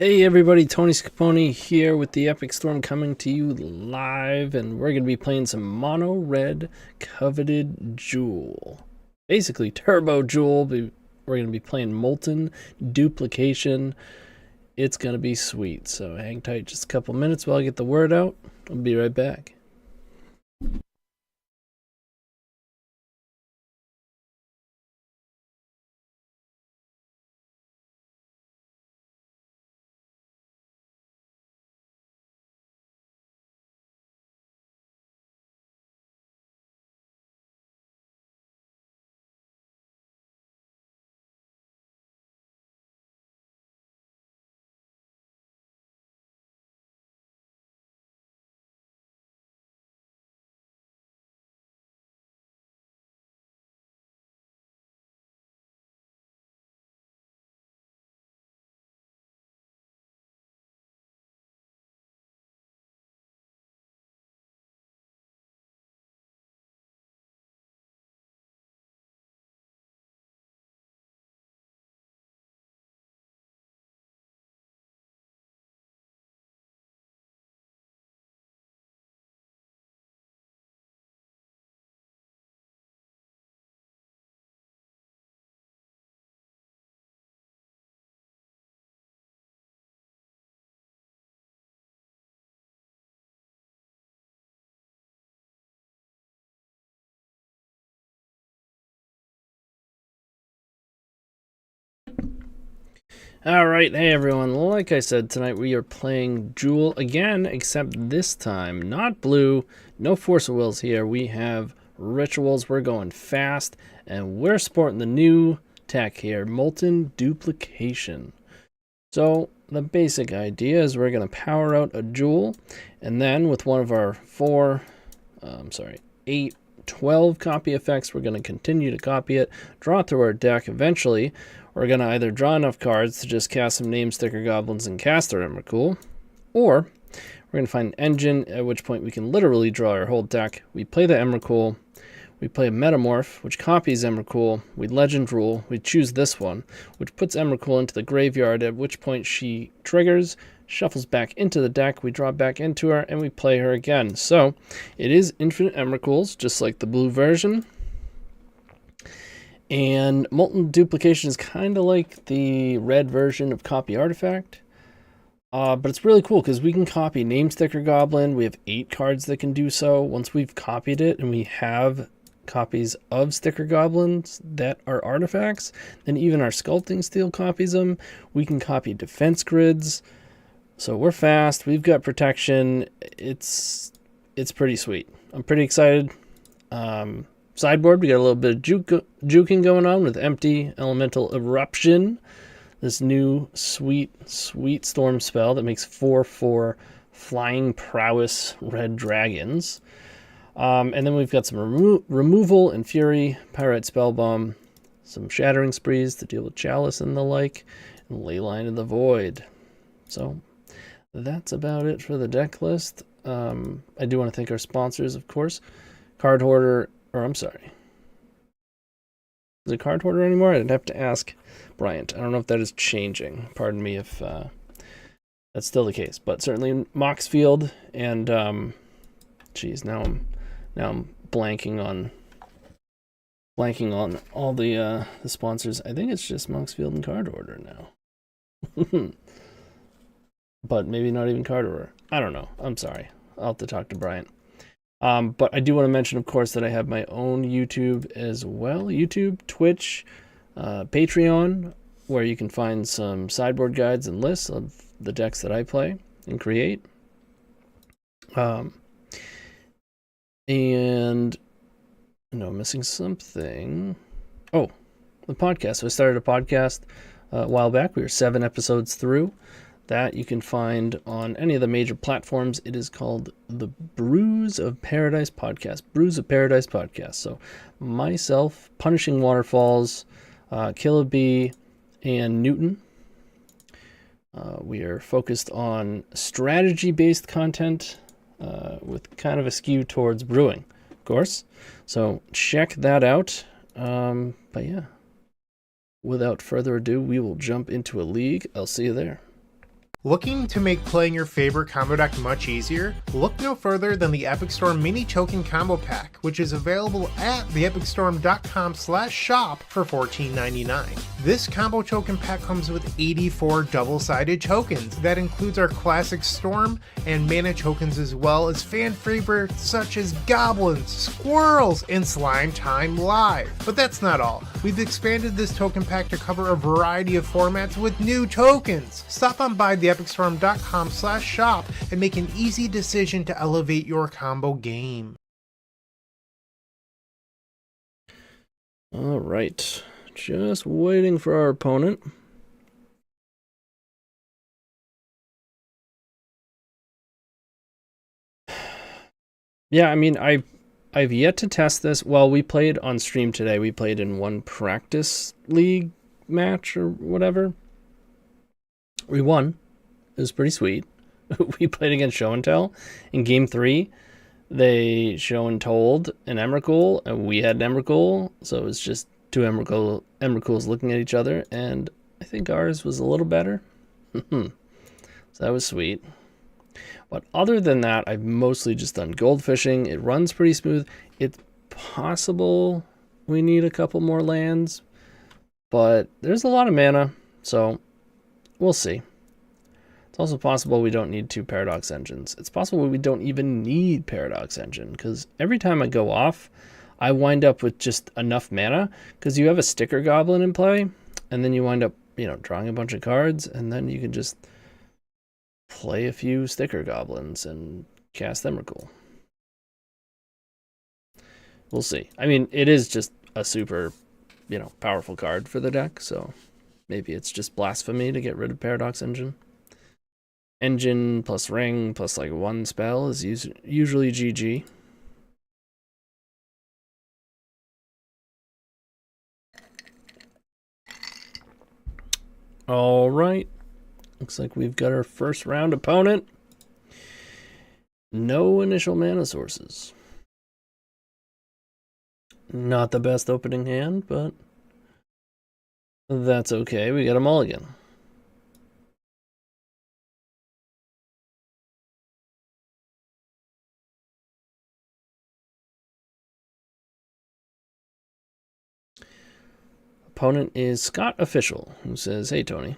Hey everybody, TonyScapone here with the Epic Storm coming to you live, and we're going to be playing some Mono Red Coveted Jewel. Basically Turbo Jewel, but we're going to be playing Molten Duplication. It's going to be sweet, so hang tight just a couple minutes while I get the word out. I'll be right back. Alright, hey everyone, like I said, tonight we are playing Jewel again, except this time, not blue, no Force of Wills here, we have Rituals, we're going fast, and we're sporting the new tech here, Molten Duplication. So, the basic idea is we're going to power out a Jewel, and then with one of our 12 copy effects, we're going to continue to copy it, draw it through our deck. Eventually, we're going to either draw enough cards to just cast some name sticker goblins and cast our Emrakul, or we're going to find an engine, at which point we can literally draw our whole deck. We play the Emrakul, we play a Metamorph, which copies Emrakul, we legend rule, we choose this one, which puts Emrakul into the graveyard, at which point she triggers, shuffles back into the deck, we draw back into her, and we play her again. So, it is infinite Emrakuls, just like the blue version. And Molten Duplication is kind of like the red version of Copy Artifact. But it's really cool because we can copy Name Sticker Goblin. We have 8 cards that can do so. Once we've copied it and we have copies of Sticker Goblins that are artifacts, then even our Sculpting Steel copies them. We can copy defense grids. So we're fast. We've got protection. It's pretty sweet. I'm pretty excited. Sideboard, we got a little bit of juking going on with Empty Elemental Eruption. This new sweet storm spell that makes 4/4 Flying Prowess red dragons. And then we've got some removal and Fury, Pyrite Spellbomb, some Shattering Sprees to deal with Chalice and the like, and Leyline of the Void. So that's about it for the deck list. I do want to thank our sponsors, of course. Card Hoarder, or I'm sorry. Is it Card Hoarder anymore? I'd have to ask Bryant. I don't know if that is changing. Pardon me if that's still the case. But certainly Moxfield and geez, now I'm blanking on all the sponsors. I think it's just Moxfield and Card Hoarder now. But maybe not even Card Hoarder. I don't know. I'm sorry. I'll have to talk to Bryant. But I do want to mention, of course, that I have my own YouTube as well. YouTube, Twitch, Patreon, where you can find some sideboard guides and lists of the decks that I play and create. And I'm missing something. Oh, the podcast. So I started a podcast a while back. We were 7 episodes through. That you can find on any of the major platforms. It is called the Brews of Paradise Podcast. Brews of Paradise Podcast. So myself, Punishing Waterfalls, Killabee, and Newton. We are focused on strategy-based content with kind of a skew towards brewing, of course. So check that out. But yeah, without further ado, we will jump into a league. I'll see you there. Looking to make playing your favorite combo deck much easier? Look no further than the Epic Storm Mini Token Combo Pack, which is available at theepicstorm.com/shop for $14.99. This combo token pack comes with 84 double-sided tokens that includes our classic Storm and mana tokens, as well as fan favorites such as Goblins, Squirrels, and Slime Time Live. But that's not all. We've expanded this token pack to cover a variety of formats with new tokens. Stop on by theepicstorm.com/shop and make an easy decision to elevate your combo game. All right, just waiting for our opponent. Yeah, I mean, I've yet to test this. Well, we played on stream today. We played in one practice league match or whatever. We won. It was pretty sweet. We played against Show and Tell. In game 3, they show and told an Emrakul, and we had an Emrakul. So it was just two Emrakuls looking at each other, and I think ours was a little better. So that was sweet. But other than that, I've mostly just done gold fishing. It runs pretty smooth. It's possible we need a couple more lands, but there's a lot of mana, so we'll see. It's also possible we don't need 2 Paradox Engines. It's possible we don't even need Paradox Engine, because every time I go off, I wind up with just enough mana, because you have a Sticker Goblin in play, and then you wind up, drawing a bunch of cards, and then you can just play a few Sticker Goblins and cast Emrakul. We'll see. I mean, it is just a super, powerful card for the deck, so maybe it's just blasphemy to get rid of Paradox Engine. Engine plus ring plus like 1 spell is usually GG. All right. Looks like we've got our first round opponent. No initial mana sources. Not the best opening hand, but that's okay. We got a mulligan. Opponent is ScottOfficial, who says, "Hey, Tony.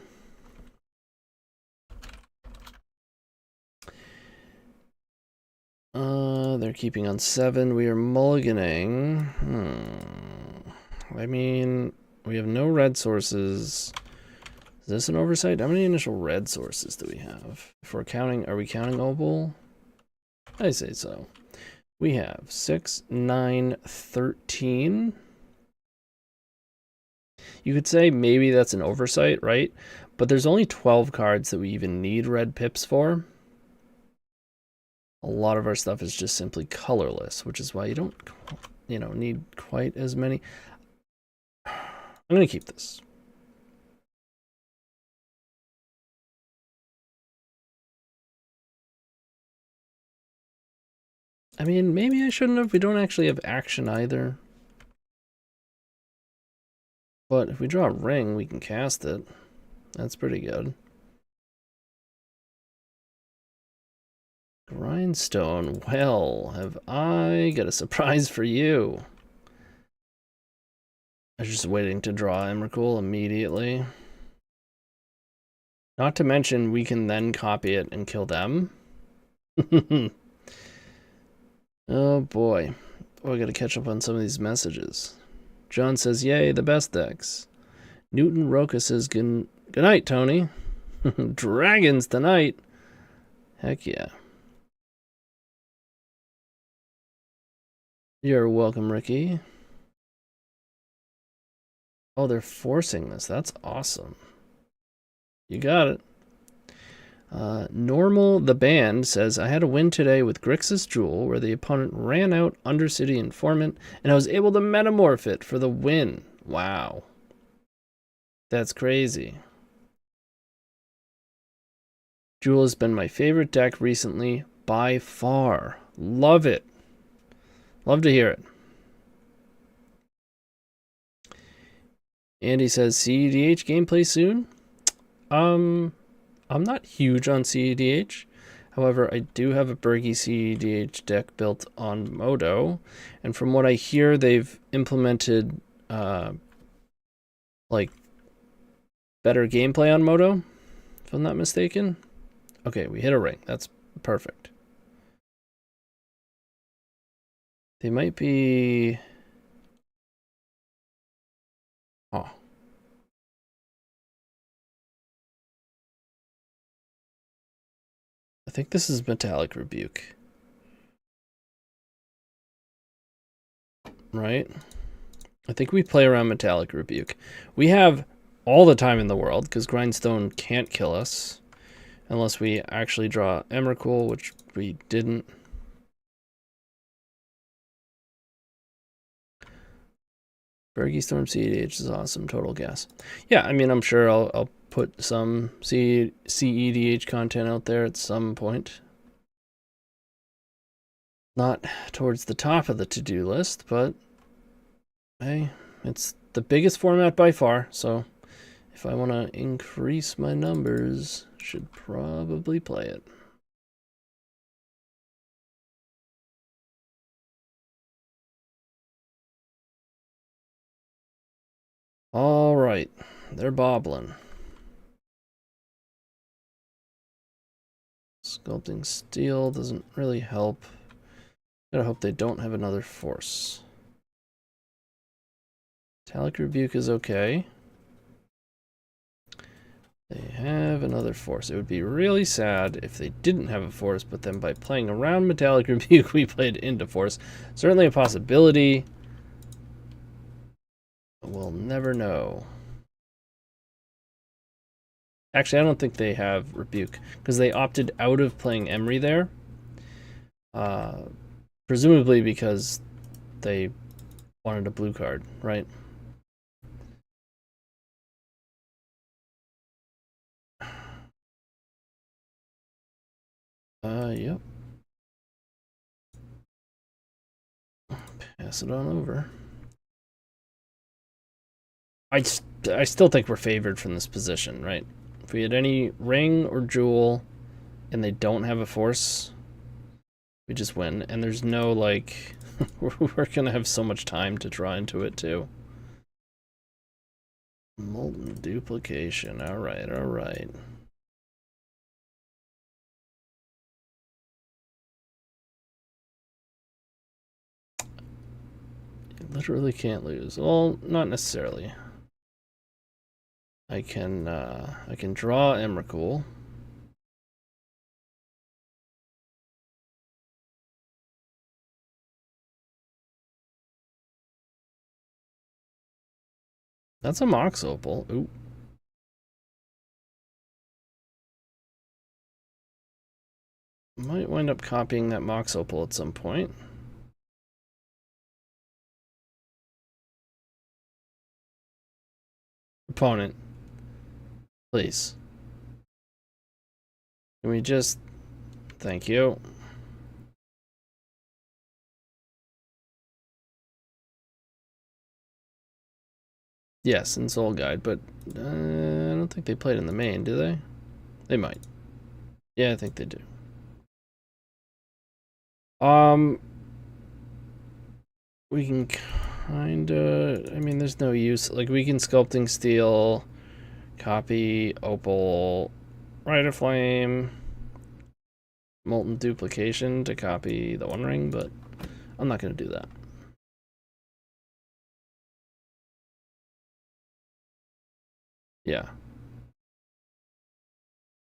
They're keeping on 7. We are mulliganing. I mean, we have no red sources. Is this an oversight? How many initial red sources do we have? If we're counting, are we counting Opal? I say so. We have 6, 9, 13. You could say maybe that's an oversight, right? But there's only 12 cards that we even need red pips for. A lot of our stuff is just simply colorless, which is why you don't, need quite as many. I'm going to keep this. I mean, maybe I shouldn't have. We don't actually have action either. But if we draw a ring, we can cast it. That's pretty good. Grindstone. Well, have I got a surprise for you? I was just waiting to draw Emrakul immediately. Not to mention, we can then copy it and kill them. Oh boy. Oh, I gotta catch up on some of these messages. John says, "Yay, the best decks." Newton Roca says, "Good night, Tony." Dragons tonight. Heck yeah. You're welcome, Ricky. Oh, they're forcing this. That's awesome. You got it. Normal the Band says, "I had a win today with Grixis Jewel where the opponent ran out Undercity Informant and I was able to metamorph it for the win." Wow. That's crazy. Jewel has been my favorite deck recently by far. Love it. Love to hear it. Andy says, "CEDH gameplay soon?" I'm not huge on CEDH. However, I do have a Bergy CEDH deck built on Modo, and from what I hear, they've implemented like better gameplay on Modo, if I'm not mistaken. Okay, we hit a ring. That's perfect. They might be... Oh. I think this is Metallic Rebuke. Right? I think we play around Metallic Rebuke. We have all the time in the world, because Grindstone can't kill us. Unless we actually draw Emrakul, which we didn't. Bergy Storm CEDH is awesome. Total gas. Yeah, I mean, I'm sure I'll put some CEDH content out there at some point. Not towards the top of the to-do list, but hey, it's the biggest format by far, so if I want to increase my numbers, should probably play it. All right, they're bobbling. Sculpting Steel doesn't really help. Gotta hope they don't have another force. Metallic Rebuke is okay. They have another force. It would be really sad if they didn't have a force, but then by playing around Metallic Rebuke, we played into force. Certainly a possibility. We'll never know. Actually, I don't think they have Rebuke, because they opted out of playing Emry there. Presumably because they wanted a blue card, right? Yep. Pass it on over. I still think we're favored from this position, right? If we had any ring or jewel and they don't have a force, we just win. And there's no, like, we're going to have so much time to draw into it, too. Molten Duplication. All right, all right. You literally can't lose. Well, not necessarily. I can draw Emrakul. That's a Mox Opal. Ooh. Might wind up copying that Mox Opal at some point. Opponent. Please. Can we just... Thank you. Yes, in Soul Guide, but I don't think they played in the main, do they? They might. Yeah, I think they do. We can kinda... I mean, there's no use. Like, we can Sculpting Steel, copy Opal, Rite of Flame, Molten Duplication to copy the One Ring, but I'm not going to do that. Yeah.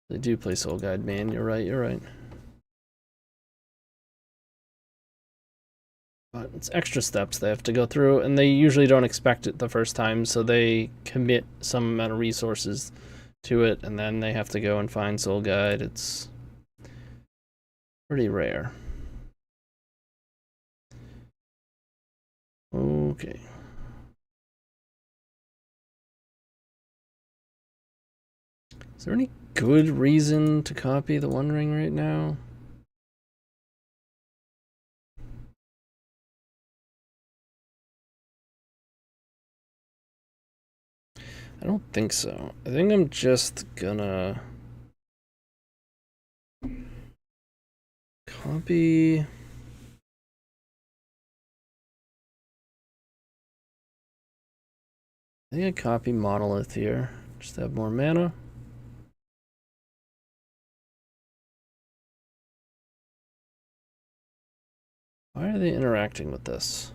They do play Soul Guide, man. You're right, you're right. But it's extra steps they have to go through, and they usually don't expect it the first time, so they commit some amount of resources to it, and then they have to go and find Soul Guide. It's pretty rare. Okay. Is there any good reason to copy the One Ring right now? I don't think so. I think I'm just gonna Copy. I think I copy Monolith here. Just to have more mana. Why are they interacting with this?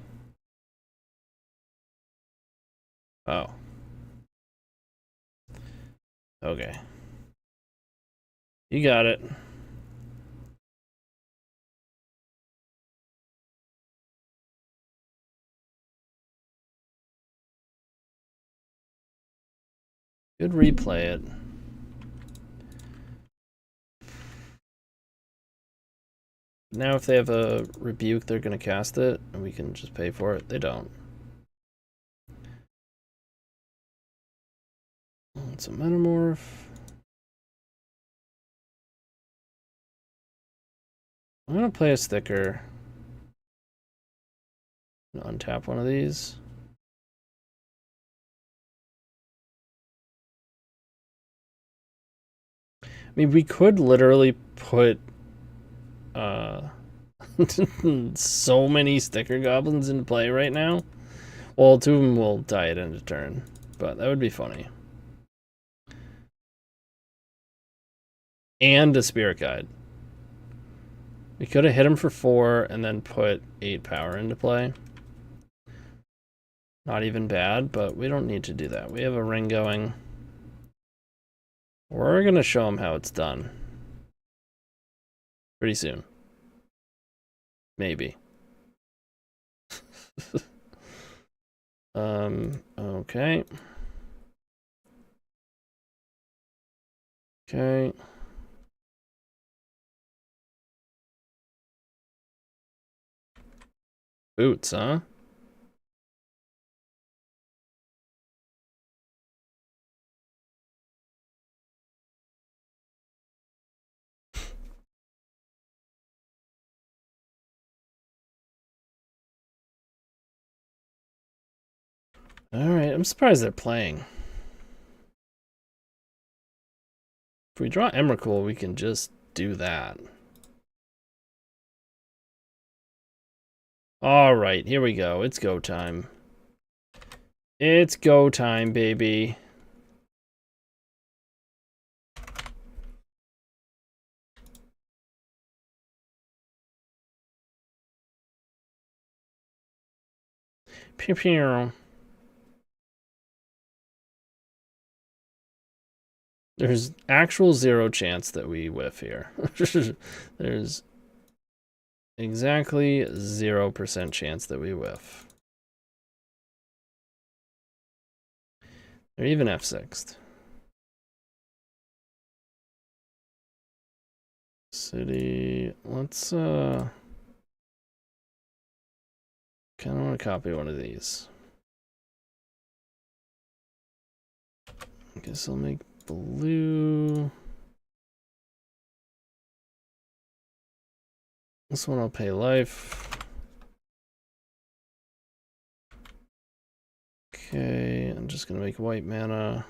Oh. Okay. You got it. Could replay it. Now if they have a rebuke, they're going to cast it, and we can just pay for it. They don't. It's a Metamorph. I'm going to play a sticker. Untap one of these. I mean, we could literally put so many sticker goblins in play right now. Well, 2 of them will die at end of turn, but that would be funny. And a spirit guide. We could have hit him for 4 and then put 8 power into play. Not even bad, but we don't need to do that. We have a ring going. We're going to show him how it's done. Pretty soon. Maybe. Okay. Okay. Boots, huh? Alright, I'm surprised they're playing. If we draw Emrakul, we can just do that. Alright, here we go. It's go time. It's go time, baby. Pew pew. There's actual 0 chance that we whiff here. There's exactly 0% chance that we whiff. They're even F6'd. City, let's kind of want to copy one of these. I guess I'll make blue. This one I'll pay life. Okay, I'm just gonna make white mana.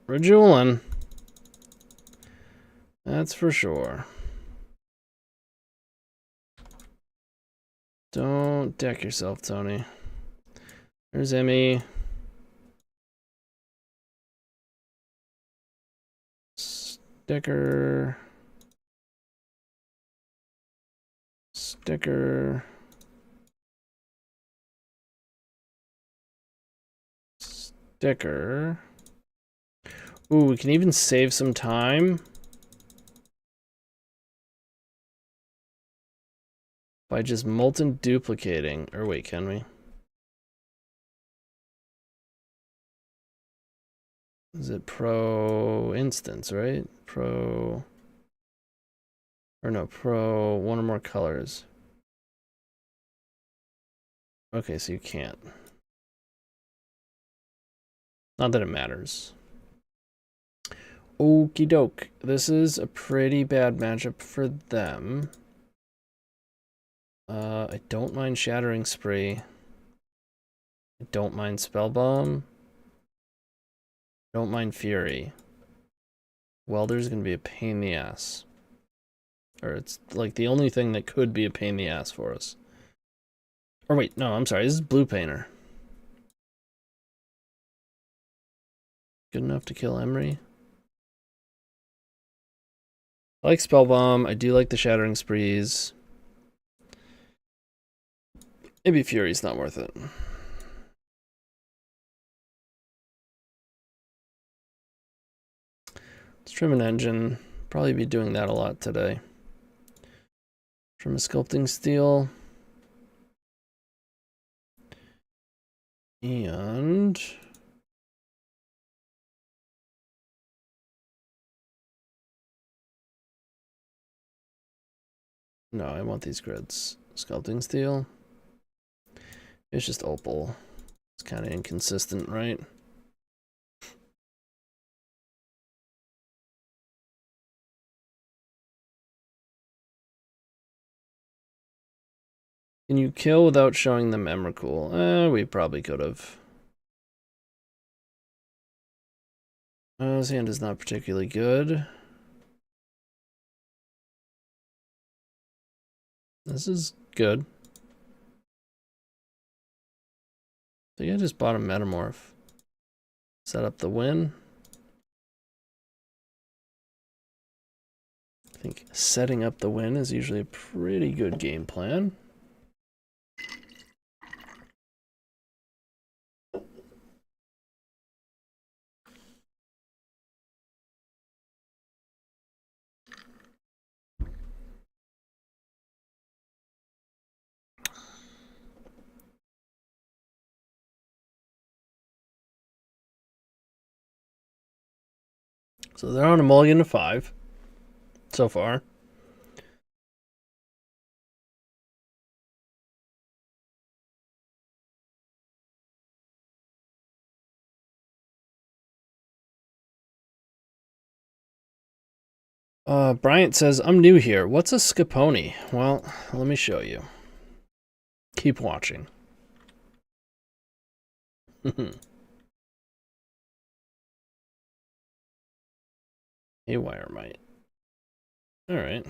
Rejuveling. That's for sure. Don't deck yourself, Tony. There's Emmy. Sticker. Sticker. Sticker. Ooh, we can even save some time by just Molten Duplicating. Or wait, can we? Is it pro instance, right? Pro... Or no, pro one or more colors. Okay, so you can't. Not that it matters. Okie doke. This is a pretty bad matchup for them. I don't mind Shattering Spree. I don't mind Spell Bomb. Don't mind Fury. Welder's gonna be a pain in the ass. Or it's like the only thing that could be a pain in the ass for us. Or wait, no, I'm sorry, this is Blue Painter. Good enough to kill Emery. I like Spellbomb. I do like the Shattering Sprees. Maybe Fury's not worth it. Let's trim an engine. Probably be doing that a lot today. Trim a Sculpting Steel. And... no, I want these grids. Sculpting Steel. It's just Opal. It's kind of inconsistent, right? Can you kill without showing them Emrakul? We probably could have. His hand is not particularly good. This is good. I think I just bought a Metamorph. Set up the win. I think setting up the win is usually a pretty good game plan. So they're on a mulligan of 5 so far. Bryant says, I'm new here. What's a Scapone? Well, let me show you. Keep watching. Haywire might. Alright.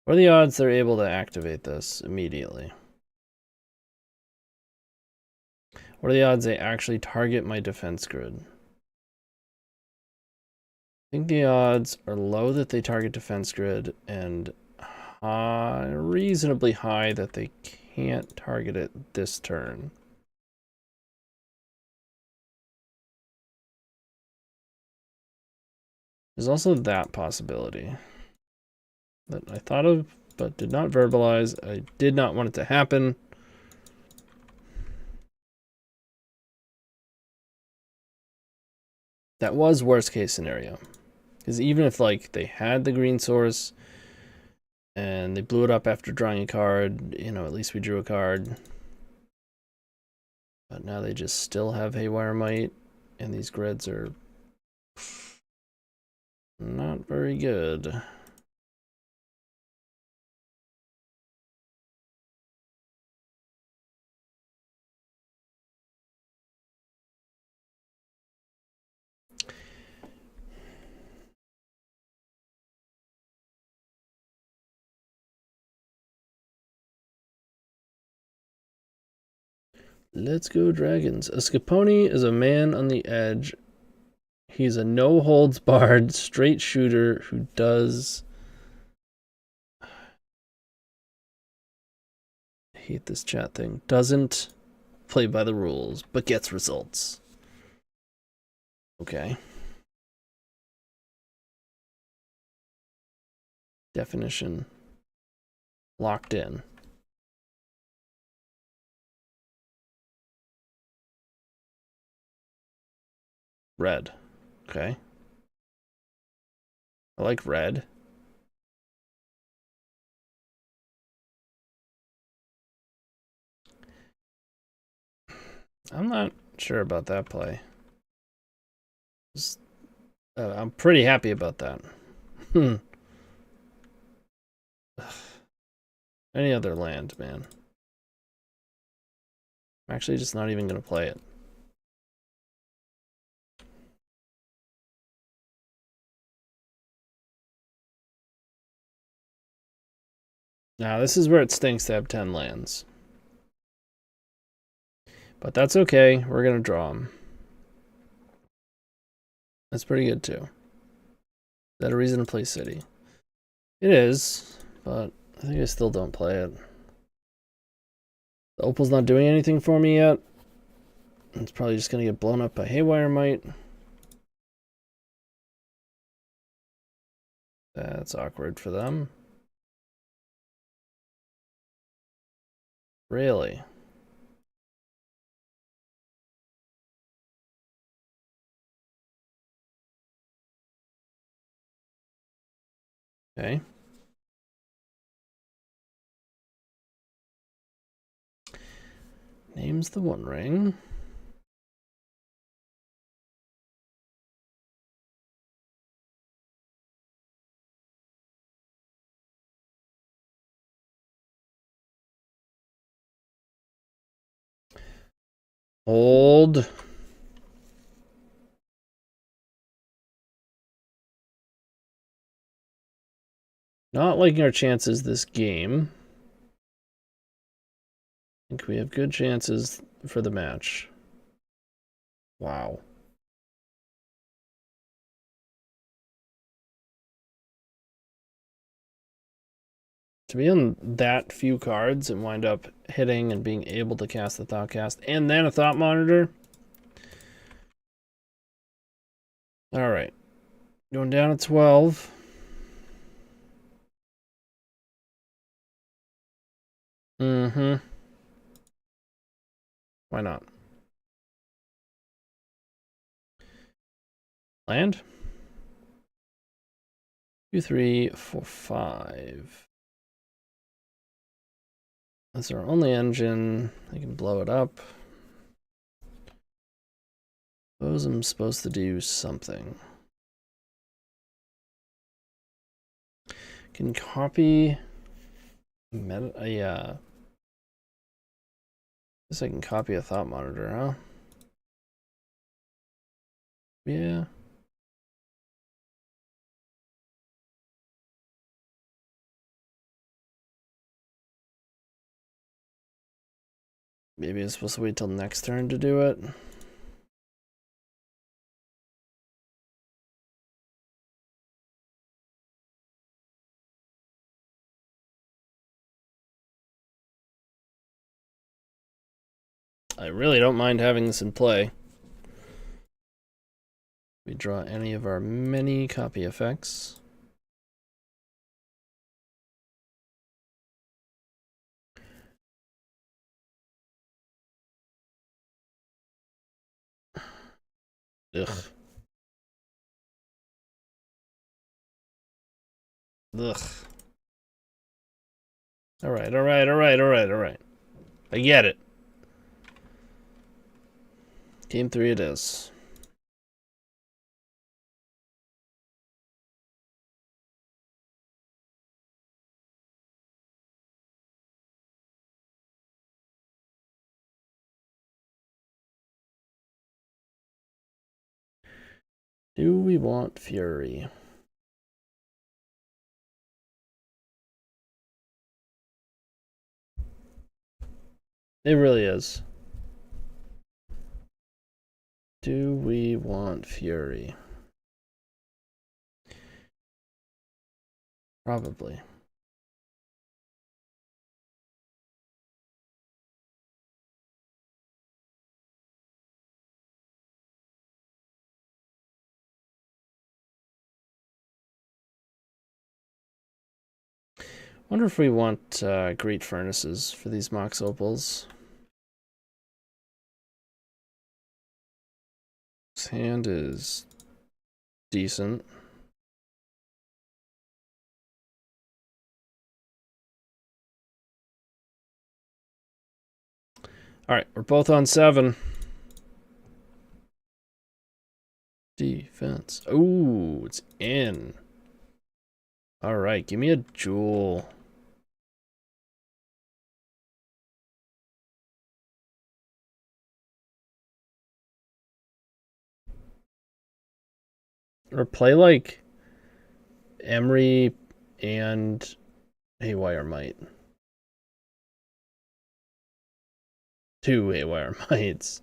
What are the odds they're able to activate this immediately? What are the odds they actually target my defense grid? I think the odds are low that they target defense grid and reasonably high that they can't target it this turn. There's also that possibility that I thought of but did not verbalize. I did not want it to happen. That was worst case scenario. Because even if like they had the green source and they blew it up after drawing a card, you know, at least we drew a card. But now they just still have Haywire Might, and these grids are not very good. Let's go dragons. A Scapone is a man on the edge. He's a no-holds-barred straight shooter who does... I hate this chat thing. Doesn't play by the rules, but gets results. Okay. Definition. Locked in. Red. Okay. I like red. I'm not sure about that play. I'm pretty happy about that. Any other land, man. I'm actually just not even going to play it. Now, this is where it stinks to have 10 lands. But that's okay. We're going to draw them. That's pretty good, too. Is that a reason to play City? It is, but I think I still don't play it. The Opal's not doing anything for me yet. It's probably just going to get blown up by Haywire Might. That's awkward for them. Really? Okay. Names the One Ring. Hold. Not liking our chances this game. I think we have good chances for the match. Wow. To be on that few cards and wind up hitting and being able to cast the Thoughtcast and then a Thought Monitor. Alright. Going down at 12. Mm-hmm. Why not? Land? 2, 3, 4, 5. That's our only engine. I can blow it up. Suppose I'm supposed to do something. Can copy yeah. Guess I can copy a Thought Monitor, huh? Yeah. Maybe I'm supposed to wait till next turn to do it. I really don't mind having this in play. We draw any of our many copy effects. Ugh. Ugh. Alright, alright, alright, alright, alright. I get it. Game 3 it is. Do we want Fury? It really is. Do we want Fury? Probably. Wonder if we want Great Furnaces for these Mox Opals. This hand is decent. Alright, we're both on 7. Defense. Ooh, it's in. Alright, give me a jewel. Or play like Emry and Haywire Might. 2 Haywire Mights.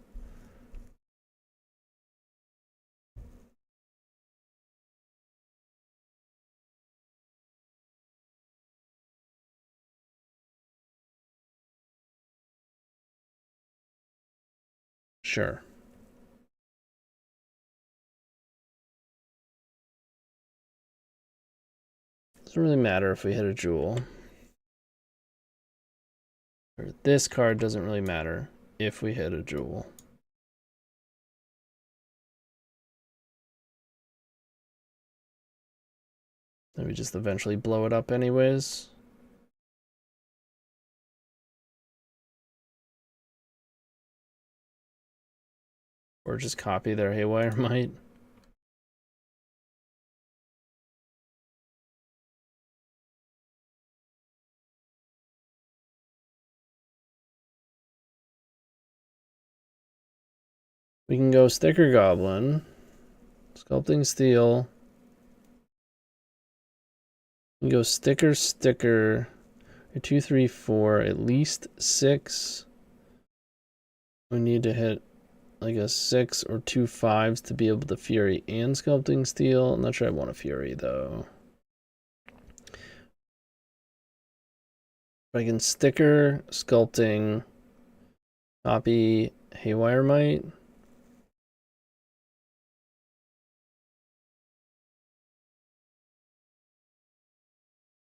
Sure. Doesn't really matter if we hit a jewel. Or this card doesn't really matter if we hit a jewel. Then we just eventually blow it up anyways. Or just copy their Haywire Might. We can go Sticker Goblin, Sculpting Steel. We can go Sticker, 2, 3, 4, at least 6. We need to hit like a 6 or 2 5s to be able to Fury and Sculpting Steel. I'm not sure I want a Fury though. If I can Sticker, Sculpting, copy Haywire Might.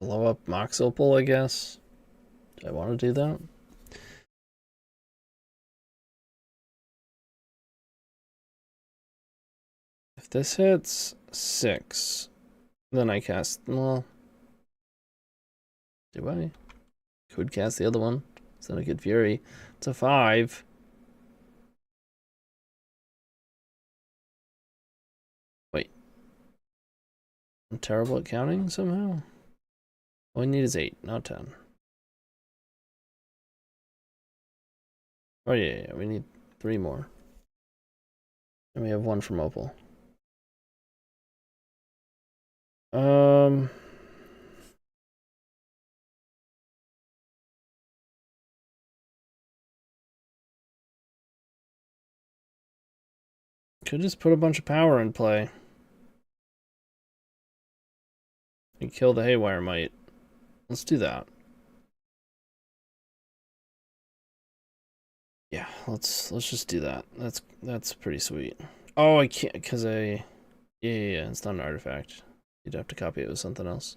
Blow up Mox Opal, I guess. Do I want to do that? If this hits 6, then I cast, well, do I? Could cast the other one. So then I could Fury. It's a 5. Wait. I'm terrible at counting somehow. All we need is 8, not 10. Oh yeah, we need 3 more. And we have 1 from Opal. Could just put a bunch of power in play. And kill the Haywire Might. Let's do that. Yeah, let's just do that. That's pretty sweet. Oh, I can't because yeah, it's not an artifact. You'd have to copy it with something else.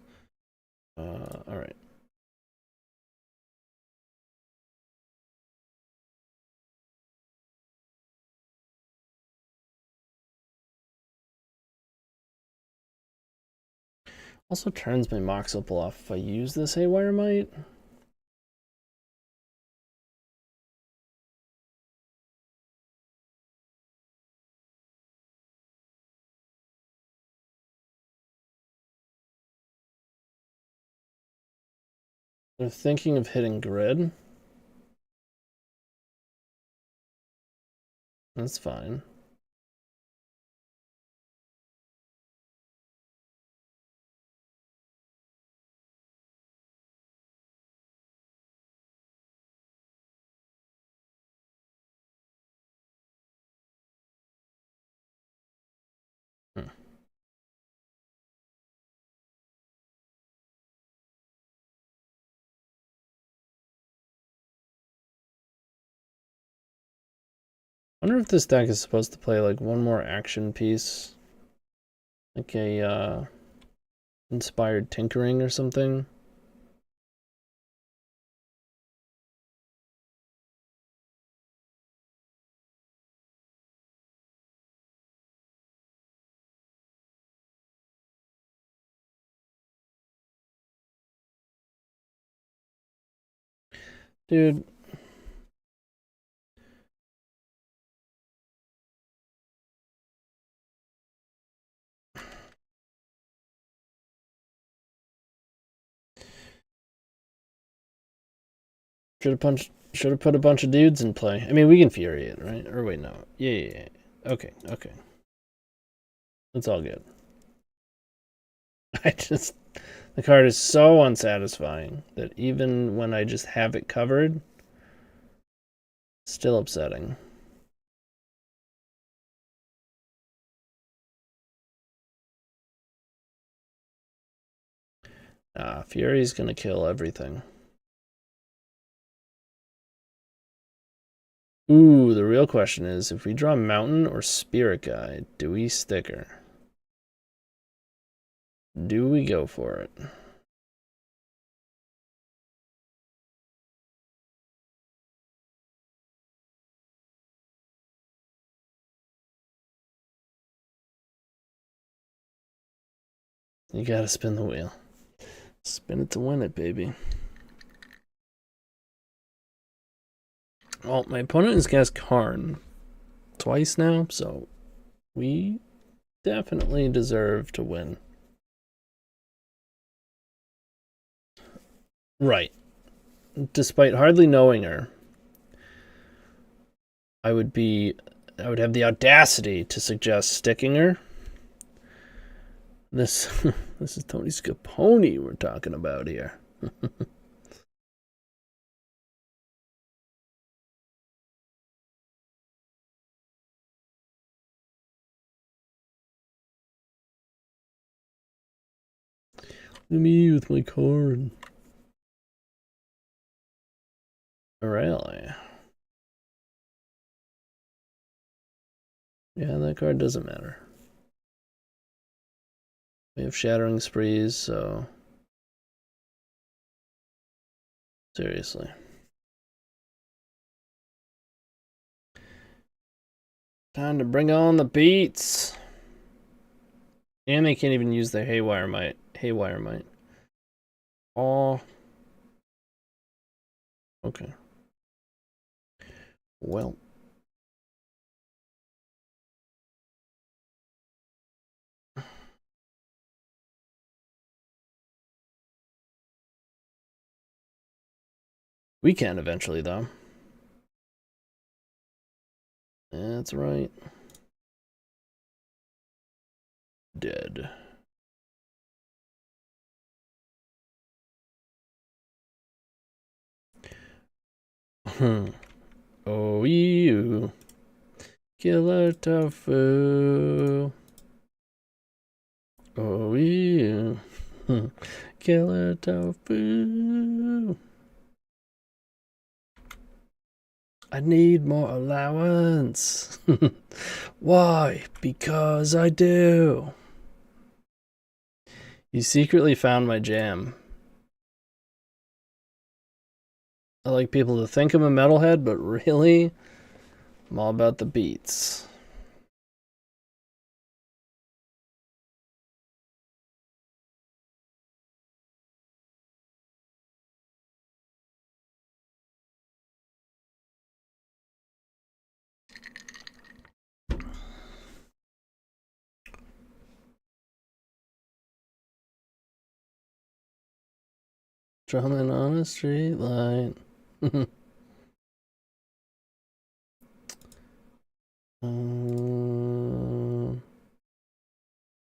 All right. Also turns my Mox Opal off if I use this Haywire Might. They're thinking of hitting Grid. That's fine. I wonder if this deck is supposed to play like one more action piece. Like a inspired tinkering or something. Dude. Should have put a bunch of dudes in play. I mean, we can Fury it, right? Or wait, no. Yeah. Okay. It's all good. The card is so unsatisfying that even when I just have it covered, it's still upsetting. Fury's gonna kill everything. Ooh, the real question is, if we draw Mountain or Spirit Guide, do we sticker? Do we go for it? You gotta spin the wheel. Spin it to win it, baby. Well, my opponent has cast Karn twice now, so we definitely deserve to win. Right. Despite hardly knowing her, I would have the audacity to suggest sticking her. This is TonyScapone we're talking about here. Me with my card. Really? Yeah, that card doesn't matter. We have Shattering Sprees, so... Seriously. Time to bring on the beats! And they can't even use their Haywire Might. Oh. Okay. Well. We can eventually, though. That's right. Dead. Oh, you. Killer tofu. Oh, you. Killer tofu. I need more allowance. Why? Because I do. You secretly found my jam. I like people to think I'm a metalhead, but really, I'm all about the beats. Drumming on a street light.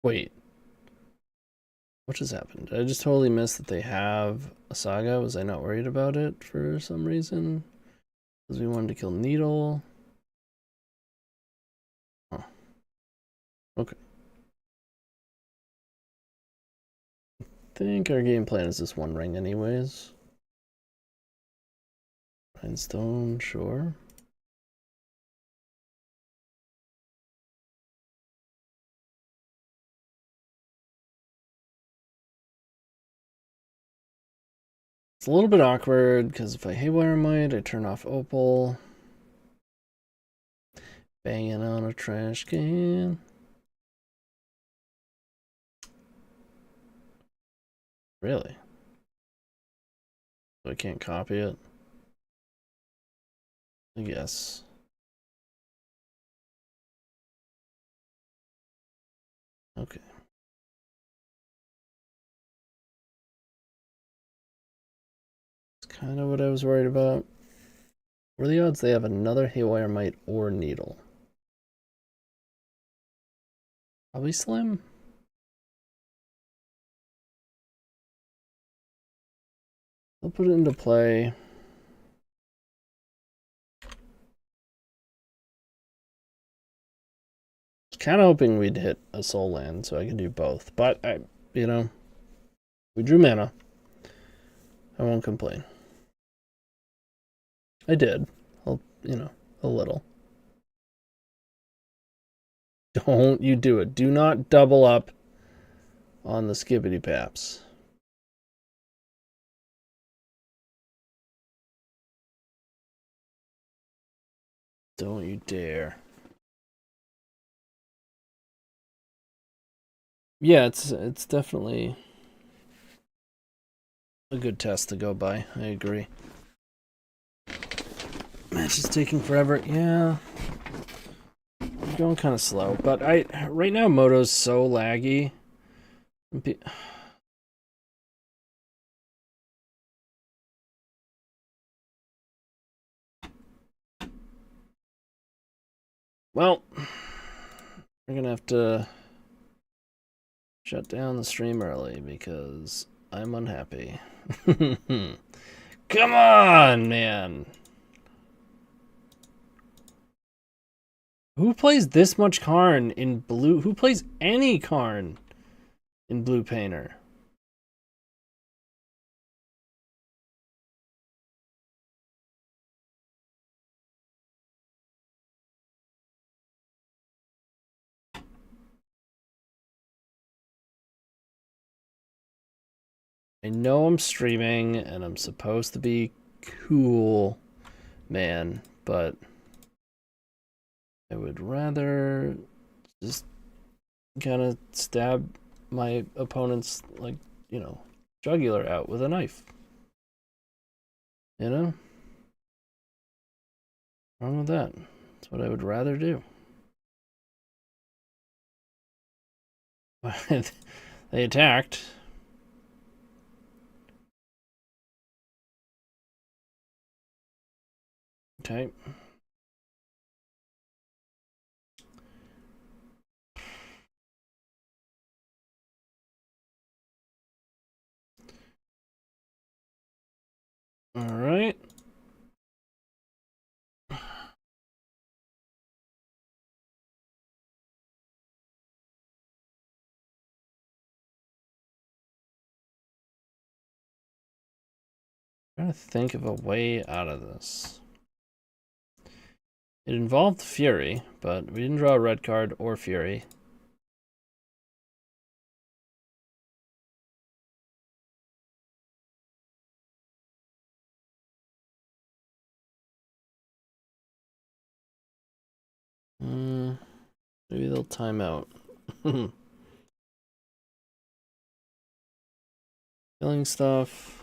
Wait. What just happened? I just totally missed that they have a saga. Was I not worried about it for some reason? Because we wanted to kill Needle. Huh. Okay. I think our game plan is this one ring anyways. Rhinestone, sure. It's a little bit awkward because if I Haywire Might, I turn off Opal. Banging on a trash can. Really? So I can't copy it? I guess. Okay. It's kind of what I was worried about. What are the odds they have another Haywire Might or Needle? Probably slim. I'll put it into play. Kind of hoping we'd hit a soul land so I can do both, but you know, we drew mana. I won't complain. I did, you know, a little. Don't you do it. Do not double up on the skibbity paps. Don't you dare. Yeah, it's definitely a good test to go by. I agree. Match is taking forever. Yeah. I'm going kind of slow, but right now Moto's so laggy. Well, we're gonna have to shut down the stream early because I'm unhappy. Come on, man. Who plays this much Karn in blue? Who plays any Karn in Blue Painter? I know I'm streaming and I'm supposed to be cool, man, but I would rather just kind of stab my opponent's, like, you know, jugular out with a knife. You know? Wrong with that. That's what I would rather do. They attacked. Okay. All right. I'm trying to think of a way out of this. It involved Fury, but we didn't draw a red card or Fury. Maybe they'll time out. Killing stuff.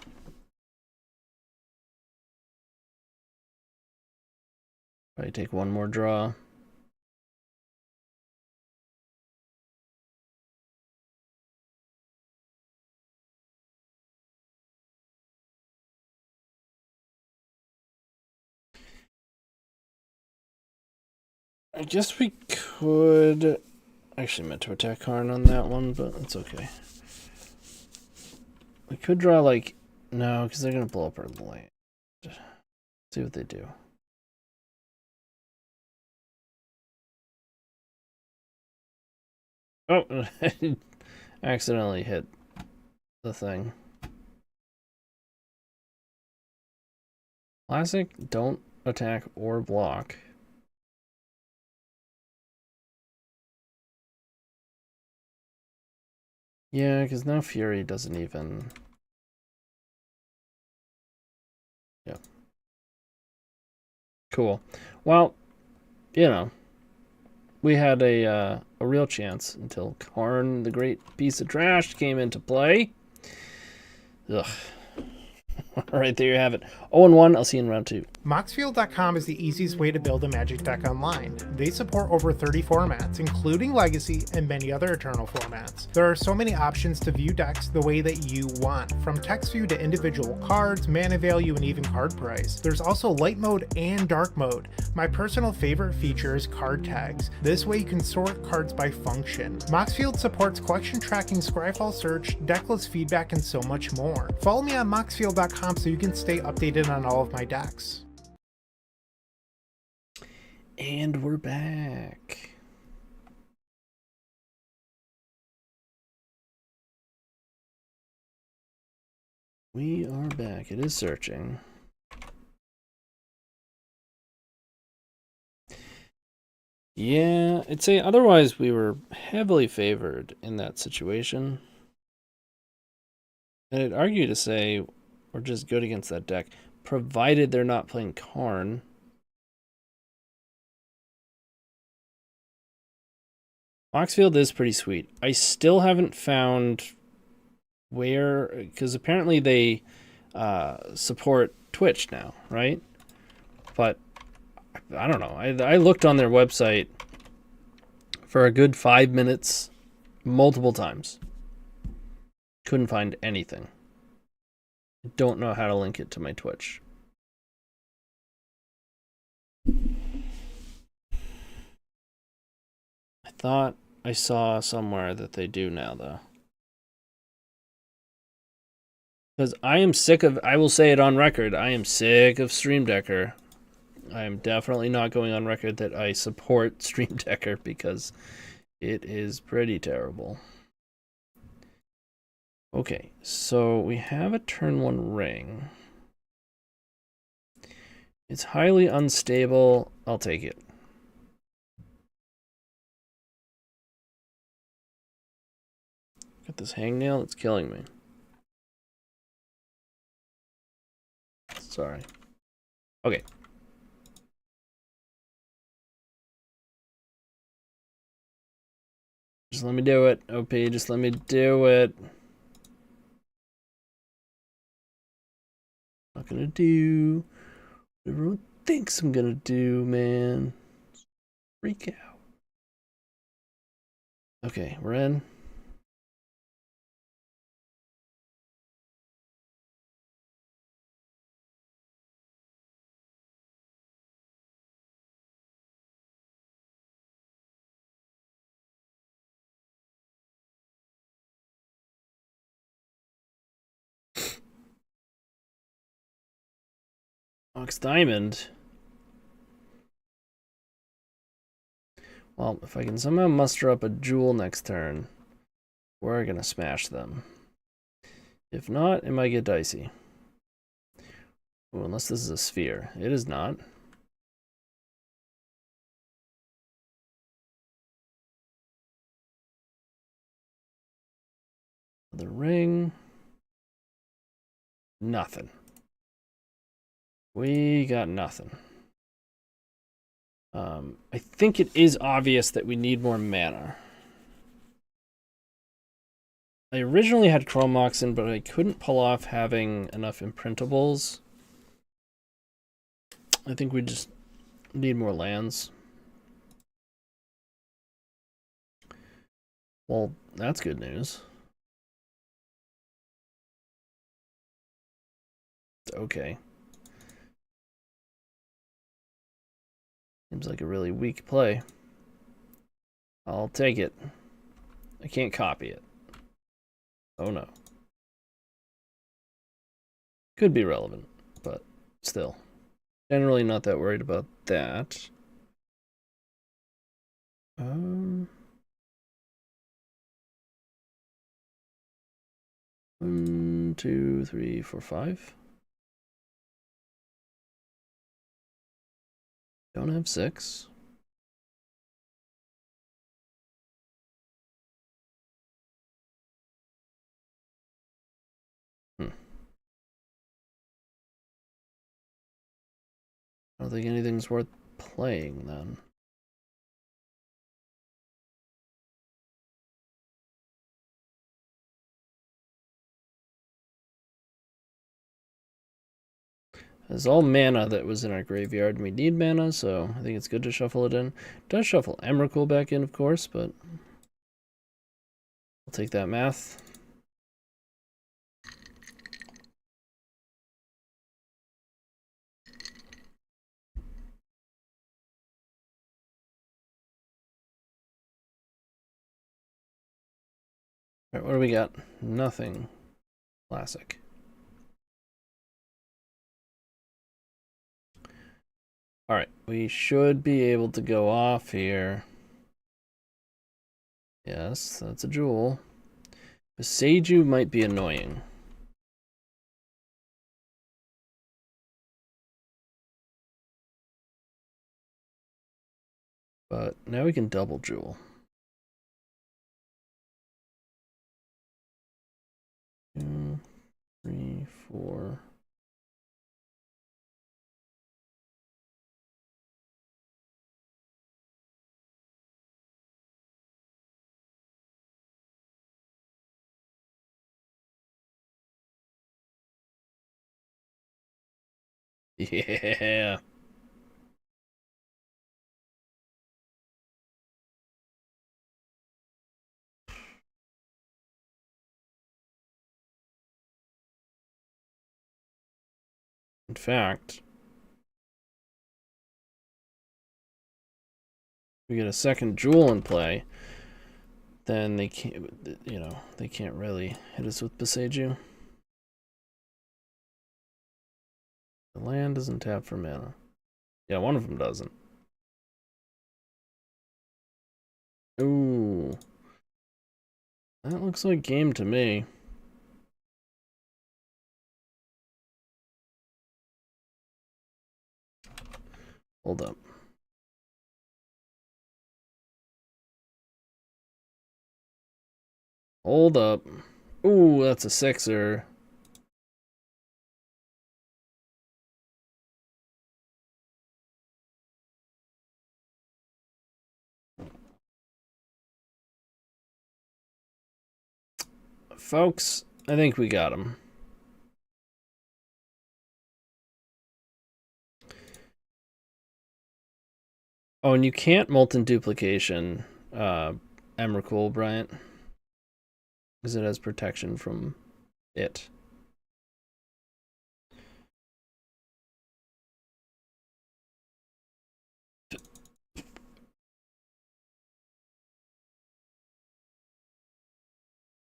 Probably take one more draw. I guess we could... Actually meant to attack Karn on that one, but it's okay. We could draw, like... No, because they're going to blow up our land. See what they do. Oh, accidentally hit the thing. Classic, don't attack or block. Yeah, because now Fury doesn't even... Yeah. Cool. Well, you know, we had a real chance until Karn, the great piece of trash, came into play. Ugh. All right, there you have it. 0-1. I'll see you in round 2. Moxfield.com is the easiest way to build a Magic deck online. They support over 30 formats, including Legacy and many other Eternal formats. There are so many options to view decks the way that you want, from text view to individual cards, mana value, and even card price. There's also light mode and dark mode. My personal favorite feature is card tags. This way you can sort cards by function. Moxfield supports collection tracking, Scryfall search, decklist feedback, and so much more. Follow me on Moxfield.com so so you can stay updated on all of my decks. And we're back. We are back. It is searching. Yeah, I'd say otherwise we were heavily favored in that situation. And I'd argue to say we're just good against that deck, provided they're not playing Karn. Moxfield is pretty sweet. I still haven't found where, because apparently they support Twitch now, right? But I don't know. I looked on their website for a good 5 minutes multiple times. Couldn't find anything. Don't know how to link it to my Twitch. I thought I saw somewhere that they do now, though. Because I am sick of, I will say it on record, I am sick of Stream Decker. I am definitely not going on record that I support Stream Decker because it is pretty terrible. Okay, so we have a turn 1 ring. It's highly unstable. I'll take it. Got this hangnail, it's killing me. Sorry. Okay. Just let me do it, OP, just let me do it. Not gonna do what everyone thinks I'm gonna do, man. Freak out. Okay, we're in. Ox Diamond. Well, if I can somehow muster up a jewel next turn, we're gonna smash them. If not, it might get dicey. Ooh, unless this is a sphere. It is not. The ring. Nothing. We got nothing. I think it is obvious that we need more mana. I originally had Chrome Moxen, but I couldn't pull off having enough imprintables. I think we just need more lands. Well, that's good news. Okay. Seems like a really weak play. I'll take it. I can't copy it. Oh no. Could be relevant, but still. Generally not that worried about that. 1, 2, 3, 4, 5. Don't have 6. I don't think anything's worth playing then. It's all mana that was in our graveyard, and we need mana, so I think it's good to shuffle it in. It does shuffle Emrakul back in, of course, but I'll take that math. All right, what do we got? Nothing. Classic. Alright, we should be able to go off here. Yes, that's a jewel. Beseiju might be annoying. But now we can double jewel. 2, 3, 4. Yeah. In fact, we get a second jewel in play, then they can't, you know, they can't really hit us with Beseiju. The land doesn't tap for mana. Yeah, one of them doesn't. Ooh. That looks like game to me. Hold up. Hold up. Ooh, that's a 6-er. Folks, I think we got him. Oh, and you can't Molten Duplication Emrakul, Bryant. Because it has protection from it.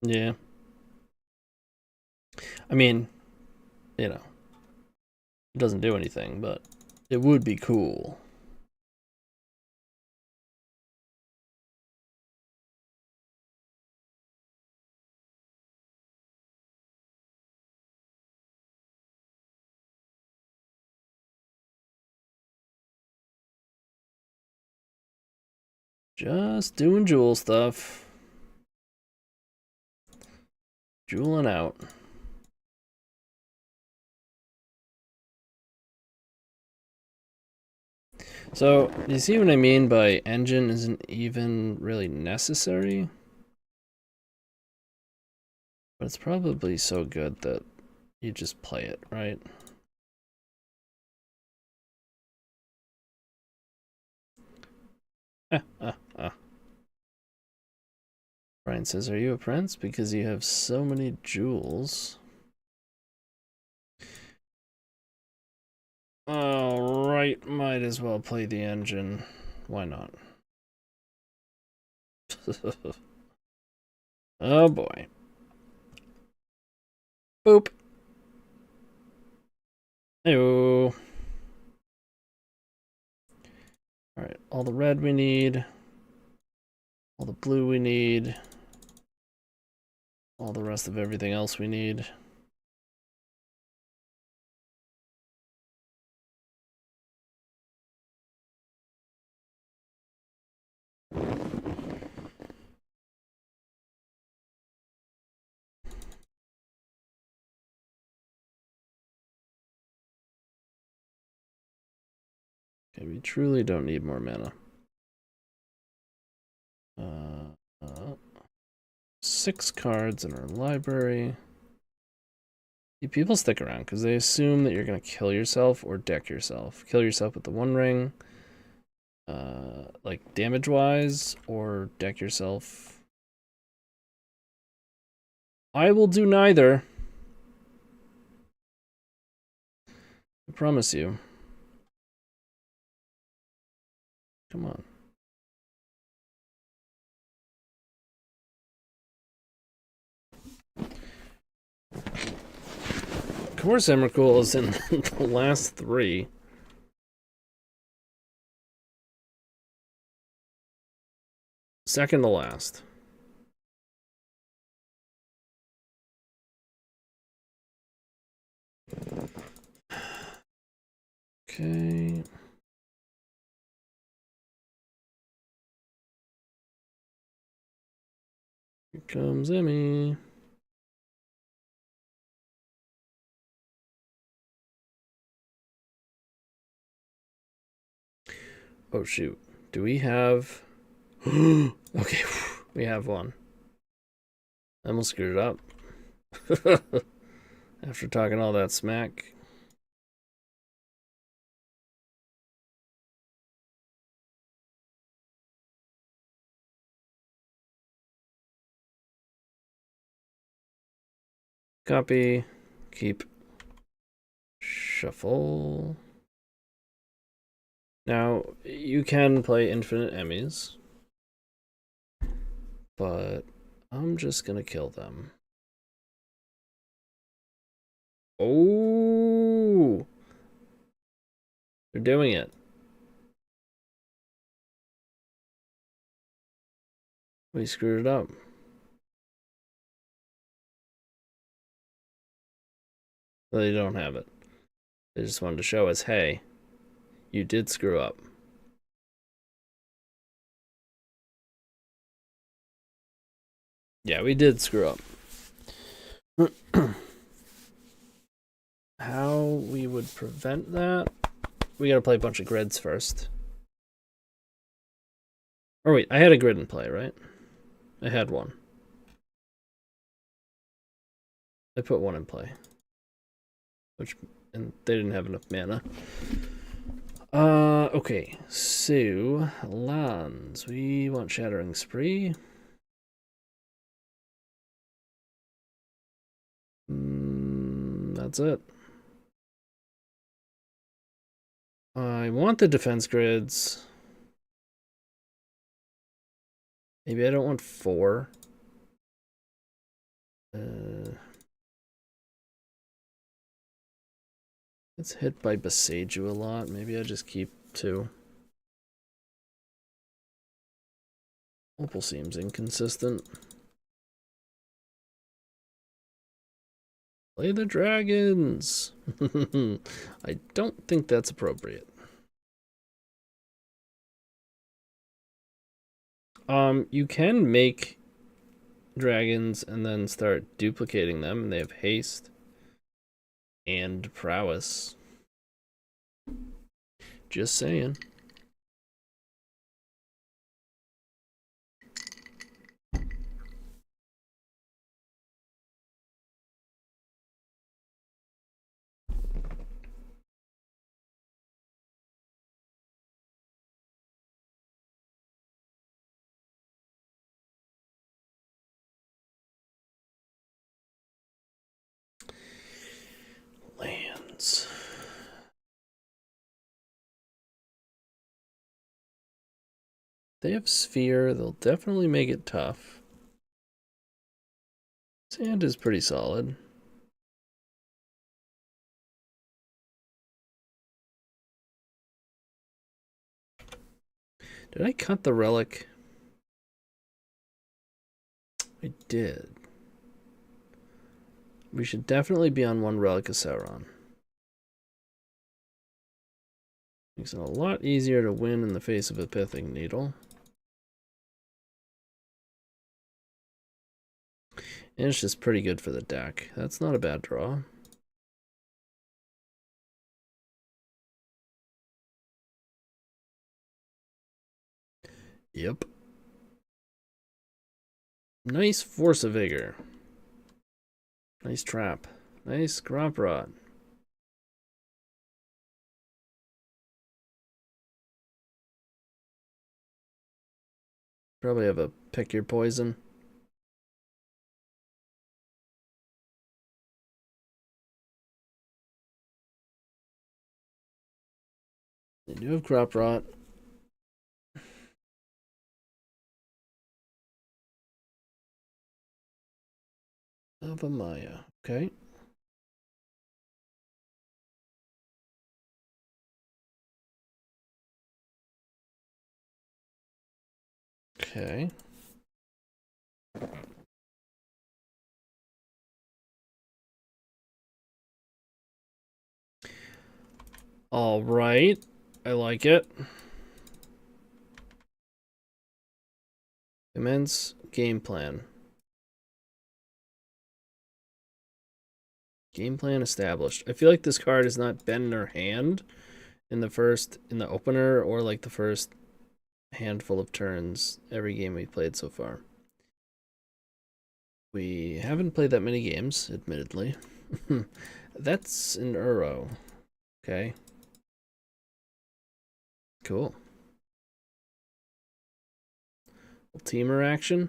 Yeah. I mean, you know, it doesn't do anything, but it would be cool. Just doing jewel stuff. Jeweling out. So, you see what I mean by engine isn't even really necessary? But it's probably so good that you just play it, right? Brian says, are you a prince? Because you have so many jewels. Alright, might as well play the engine. Why not? Oh boy. Boop. Heyo. Alright, all the red we need. All the blue we need. All the rest of everything else we need. Okay, we truly don't need more mana. 6 cards in our library. People stick around because they assume that you're going to kill yourself or deck yourself. Kill yourself with the One Ring, like damage-wise, or deck yourself. I will do neither. I promise you. Come on. Of course Emrakul is in the last 3. second to last. Okay. Here comes Emmy. Oh shoot. Do we have... Okay, we have one. I almost screwed it up. After talking all that smack. Copy. Keep. Shuffle. Now, you can play infinite Emmys. But I'm just gonna kill them. Oh! They're doing it. We screwed it up. They don't have it. They just wanted to show us, hey, you did screw up. Yeah, we did screw up. How we would prevent that? We gotta play a bunch of grids first. Or wait, I had a grid in play, right? I had one. I put one in play. And they didn't have enough mana. Okay, so lands. We want Shattering Spree. That's it. I want the defense grids. Maybe I don't want 4. It's hit by Beseiju a lot. Maybe I just keep 2. Opal seems inconsistent. Play the dragons! I don't think that's appropriate. You can make dragons and then start duplicating them, and they have haste and prowess. Just saying. Lands. They have Sphere. They'll definitely make it tough. Sand is pretty solid. Did I cut the relic? I did. We should definitely be on one Relic of Sauron. Makes it a lot easier to win in the face of a Pithing Needle. And it's just pretty good for the deck. That's not a bad draw. Yep. Nice Force of Vigor. Nice trap. Nice Gromp Rod. Probably have a pick your poison. They do have Crop Rot. Of a Maya. Okay. Okay. All right. I like it. Commence game plan. Game plan established. I feel like this card has not been in our hand in the opener or like the first handful of turns every game we played so far. We haven't played that many games, admittedly. That's an Uro. Okay. Cool. Temur action.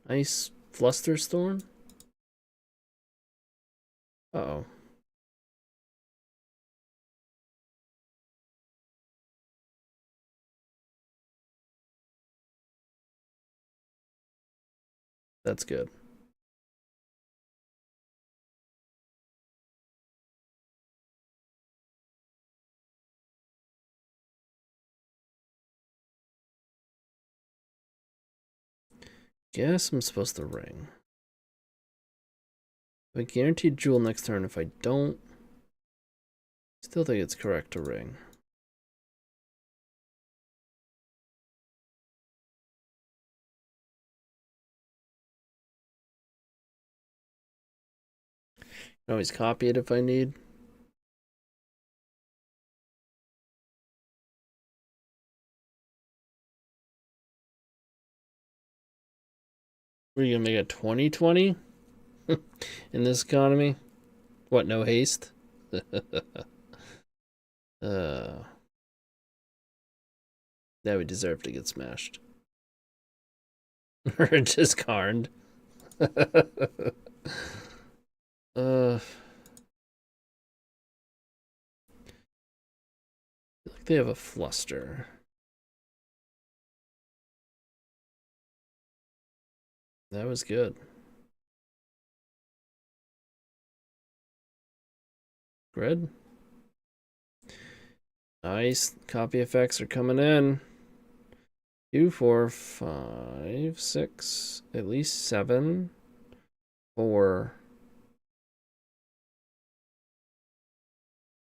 Nice Flusterstorm. Uh-oh. That's good. Guess I'm supposed to ring. I guaranteed jewel next turn. If I don't, still think it's correct to ring. Can always copy it if I need. Are you gonna make a 2020 in this economy? What, no haste? That would deserve to get smashed. Or discard. I feel like they have a fluster. That was good. Grid. Nice. Copy effects are coming in. 2, 4, 5, 6, at least 7, 4,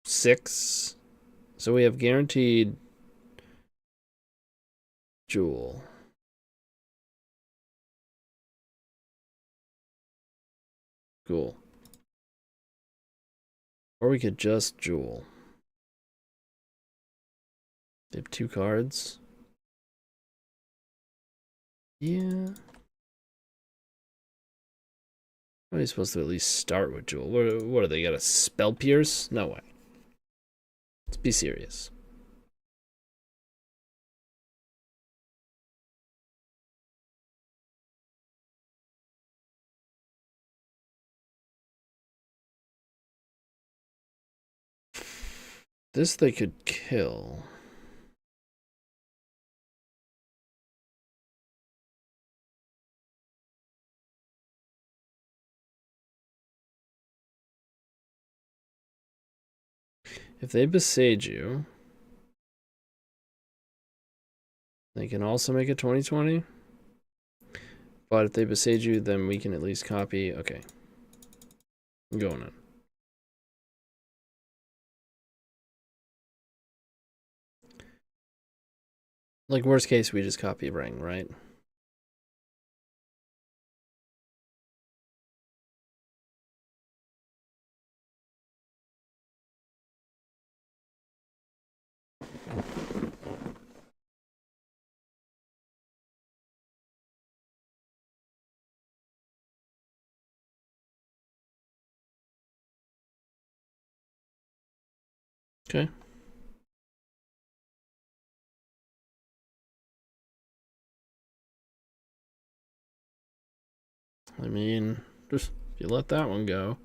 6. So we have guaranteed jewel. Cool. Or we could just jewel. They have 2 cards. Yeah. Are they supposed to at least start with jewel? What are they, got a spell pierce? No way. Let's be serious. This they could kill. If they besiege you, they can also make a 2020. But if they besiege you, then we can at least copy. Okay. I'm going in. Like, worst case, we just copy ring, right? Okay. I mean, just if you let that one go.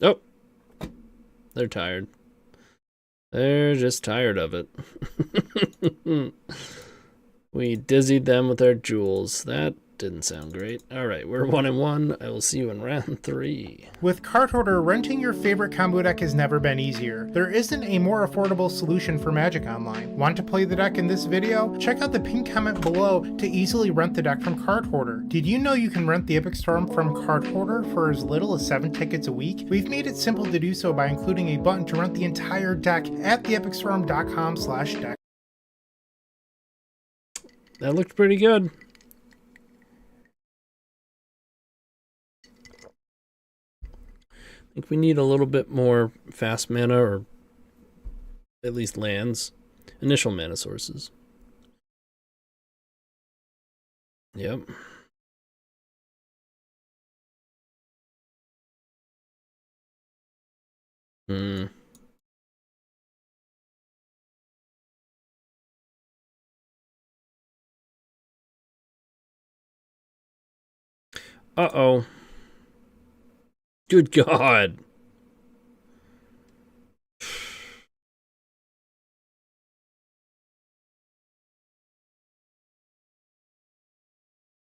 Oh, they're tired. They're just tired of it. We dizzied them with our jewels. That didn't sound great. All right, we're 1-1. I will see you in round 3. With Card Hoarder, renting your favorite combo deck has never been easier. There isn't a more affordable solution for Magic Online. Want to play the deck in this video? Check out the pinned comment below to easily rent the deck from Card Hoarder. Did you know you can rent the Epic Storm from Card Hoarder for as little as 7 tickets a week? We've made it simple to do so by including a button to rent the entire deck at theepicstorm.com/deck. That looked pretty good. I think we need a little bit more fast mana, or at least lands. Initial mana sources. Yep. Uh-oh. Good God.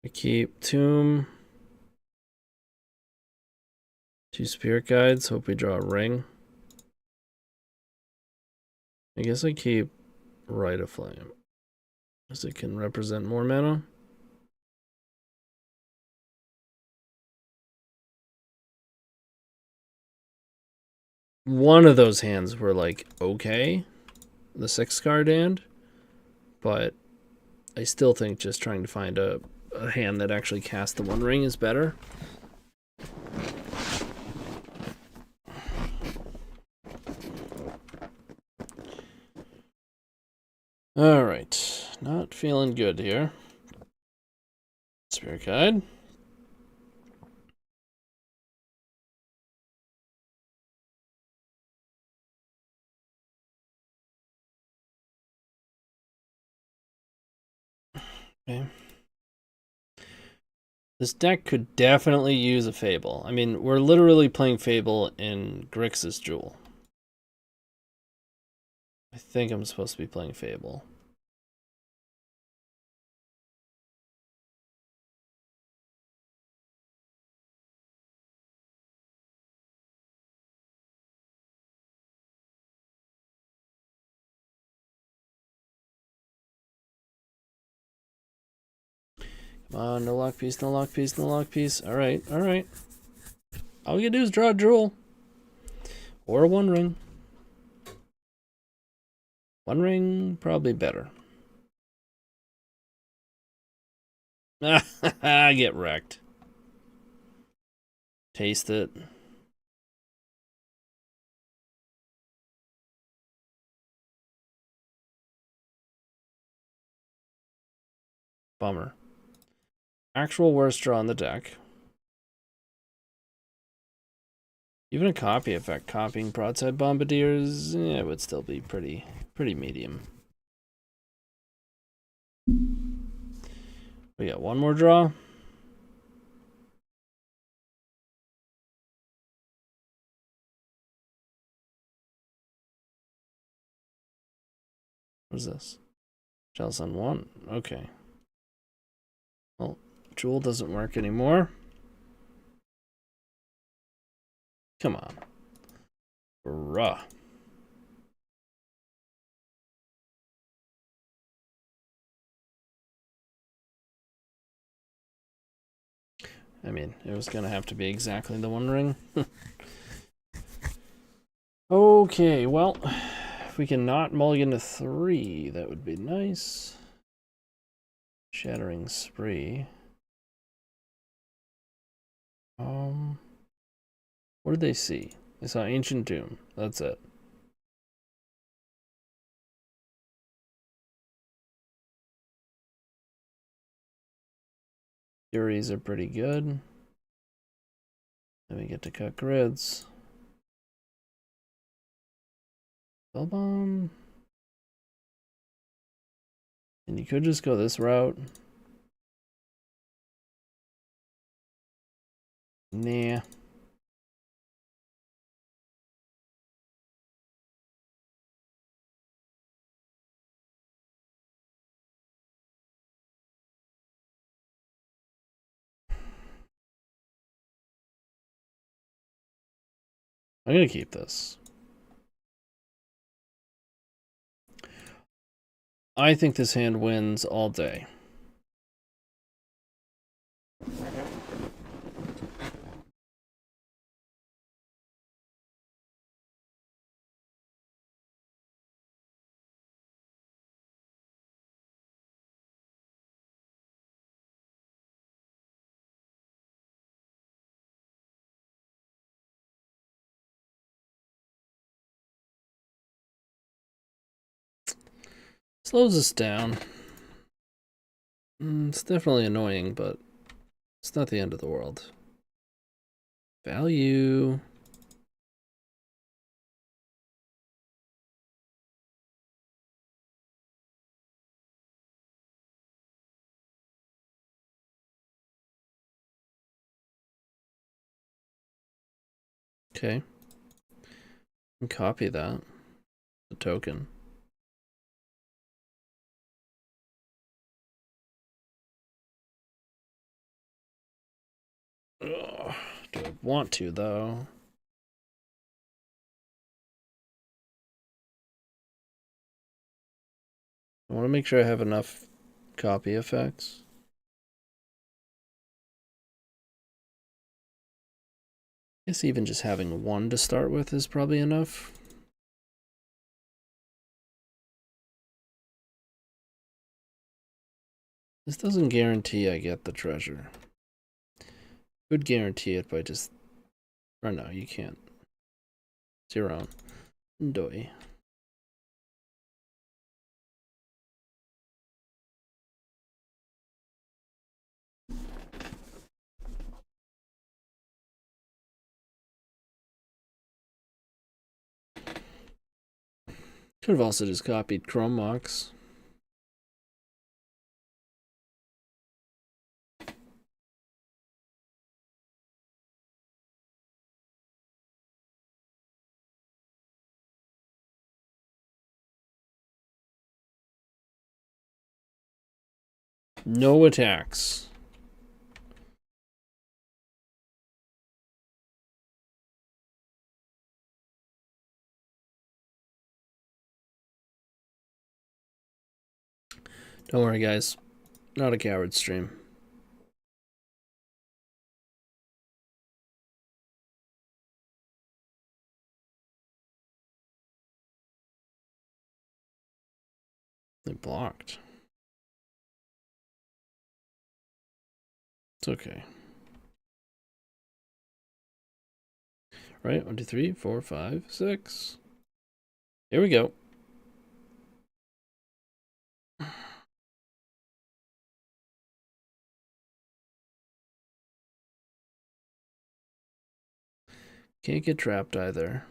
I keep Tomb. 2 Spirit Guides. Hope we draw a ring. I guess I keep Rite of Flame, as it can represent more mana. One of those hands were like, okay, the 6 card hand, but I still think just trying to find a hand that actually casts the One Ring is better. All right, not feeling good here. Spirit Guide. Okay. This deck could definitely use a Fable. I mean, we're literally playing Fable in Grixis Jewel. I think I'm supposed to be playing Fable. Come on, no lock piece, no lock piece, no lock piece. All right, all right. All we can do is draw a jewel. Or a One Ring. One Ring, probably better. Get wrecked. Taste it. Bummer. Actual worst draw on the deck. Even a copy effect, copying Broadside Bombardiers, it would still be pretty medium. We got one more draw. What is this? Jealous on 1. Okay. Well, Jewel doesn't work anymore. Come on. Bruh. I mean, it was gonna have to be exactly the One Ring. Okay, well, if we can not mulligan to 3, that would be nice. Shattering Spree. What did they see? They saw Ancient Doom. That's it. Furies are pretty good. Then we get to cut grids. Spellbomb. And you could just go this route. Nah. I'm gonna keep this. I think this hand wins all day. Slows us down. It's definitely annoying, but it's not the end of the world. Value. Okay. And copy that. The token. Ugh, do I want to, though? I want to make sure I have enough copy effects. I guess even just having one to start with is probably enough. This doesn't guarantee I get the treasure. Could guarantee it by just... Or no, you can't. It's your own. Doi. Could have also just copied Chrome Mox. No attacks. Don't worry, guys. Not a coward stream. They blocked. It's okay. Right? 1, 2, 3, 4, 5, 6. Here we go. Can't get trapped either.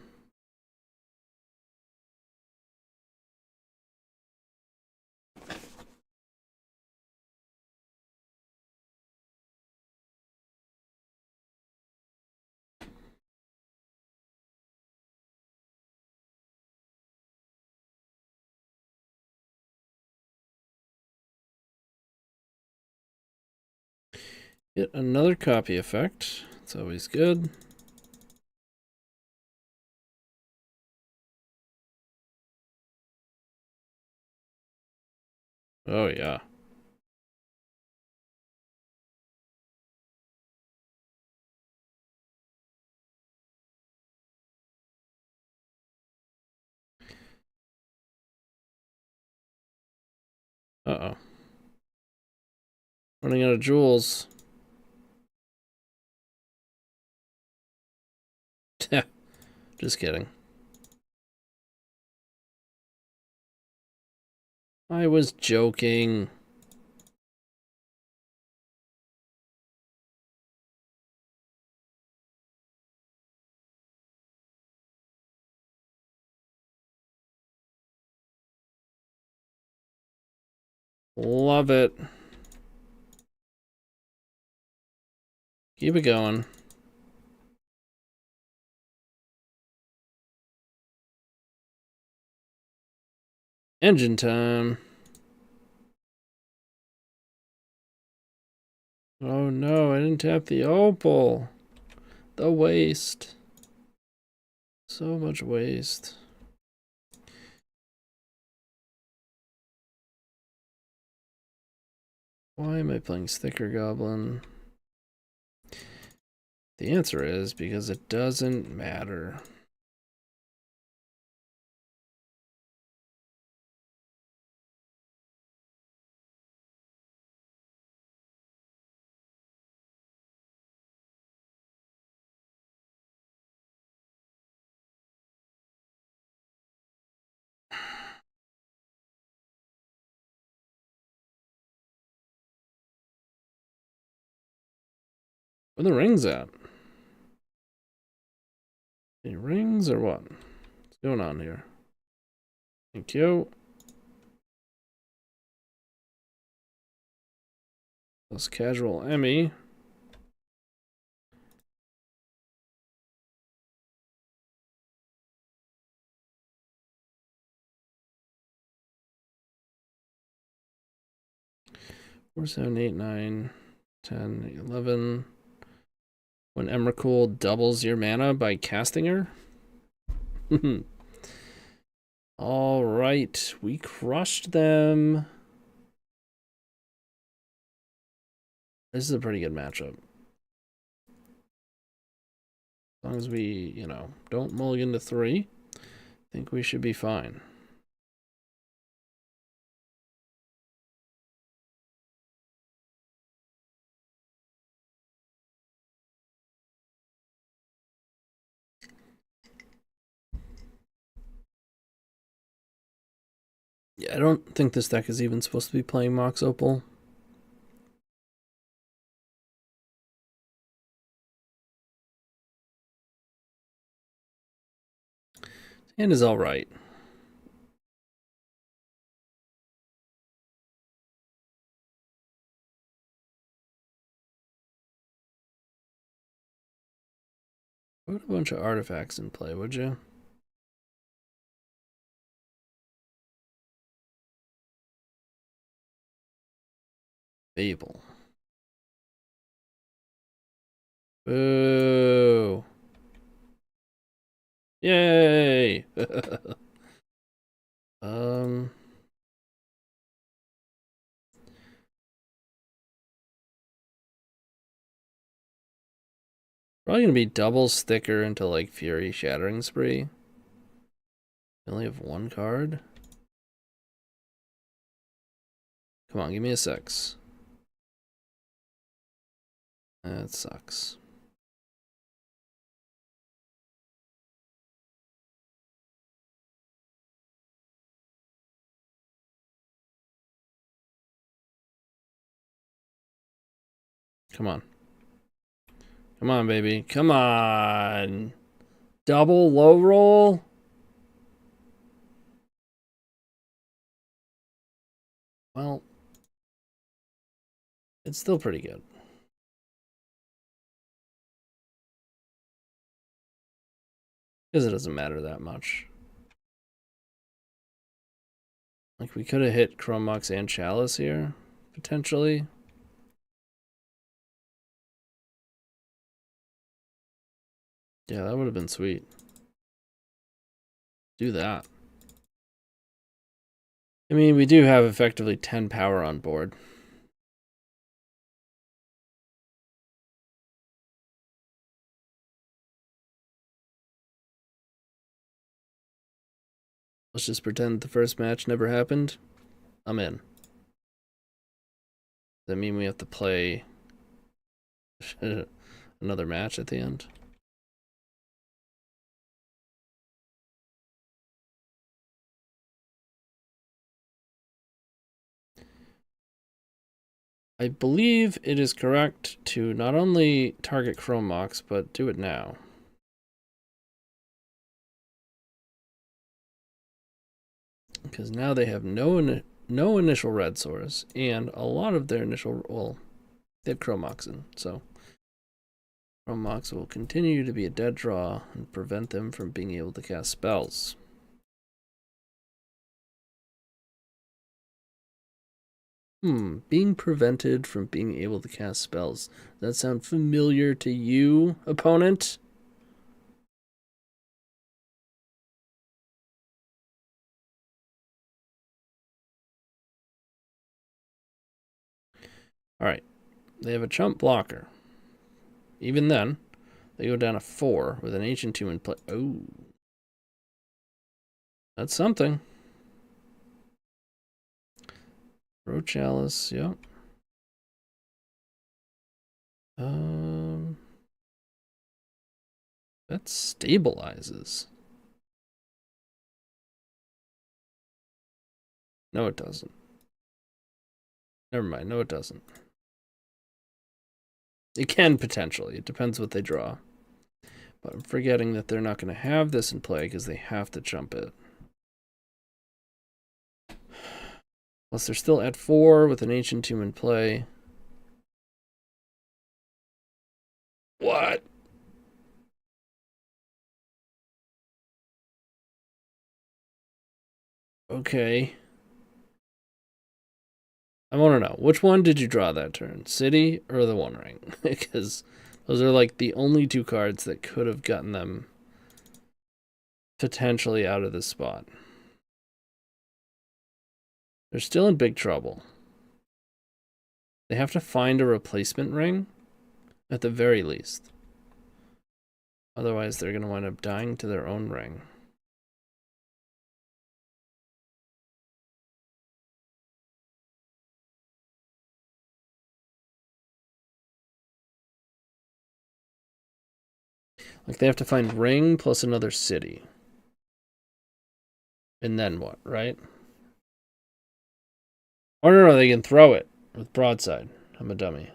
Get another copy effect. It's always good. Oh, yeah. Uh-oh. Running out of jewels. Just kidding. I was joking. Love it. Keep it going. Engine time. Oh no, I didn't tap the opal. The waste. So much waste. Why am I playing Sticker Goblin? The answer is because it doesn't matter. Where are the rings at? Any rings or what? What's going on here? Thank you. Plus casual Emmy. Four, 7, 8, 9, 10, 11. When Emrakul doubles your mana by casting her. All right, we crushed them. This is a pretty good matchup. As long as we, you know, don't mulligan to 3, I think we should be fine. Yeah, I don't think this deck is even supposed to be playing Mox Opal. And is all right. Put a bunch of artifacts in play, would you? Fable. Boo. Yay. Probably gonna be double sticker into like Fury Shattering Spree. I only have one card. Come on, give me a 6. That sucks. Come on. Come on, baby. Come on. Double low roll. Well, it's still pretty good. Because it doesn't matter that much. Like, we could have hit Chrome Mox and Chalice here, potentially. Yeah, that would have been sweet. Do that. I mean, we do have effectively 10 power on board. Let's just pretend the first match never happened. I'm in. Does that mean we have to play another match at the end? I believe it is correct to not only target Chrome Mox, but do it now. Because now they have no initial red source, and a lot of their initial, well, they have Chrome Mox in, so Chrome Mox will continue to be a dead draw and prevent them from being able to cast spells. Being prevented from being able to cast spells. Does that sound familiar to you, opponent? Alright. They have a chump blocker. Even then, they go down to 4 with an Ancient Tomb in play. Oh. That's something. Throw Chalice, yep. That stabilizes. No, it doesn't. Never mind. No, it doesn't. It can potentially. It depends what they draw. But I'm forgetting that they're not going to have this in play because they have to jump it. Plus, they're still at 4 with an Ancient Tomb in play. What? Okay. I want to know, which one did you draw that turn? City or the One Ring? Because those are like the only 2 cards that could have gotten them potentially out of this spot. They're still in big trouble. They have to find a replacement ring at the very least. Otherwise, they're going to wind up dying to their own ring. Like, they have to find ring plus another city. And then what, right? Oh, no, they can throw it with broadside. I'm a dummy.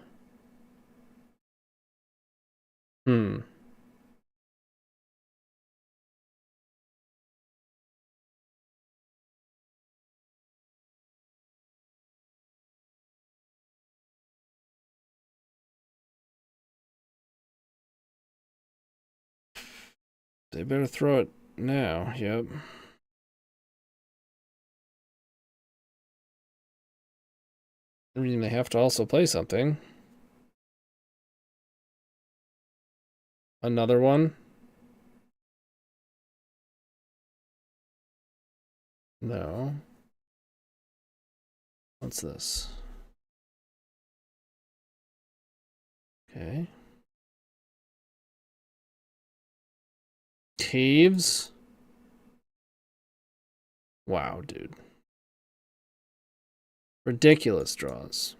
They better throw it now, yep. I mean, they have to also play something. Another one? No. What's this? Okay. Caves? Wow, dude. Ridiculous draws.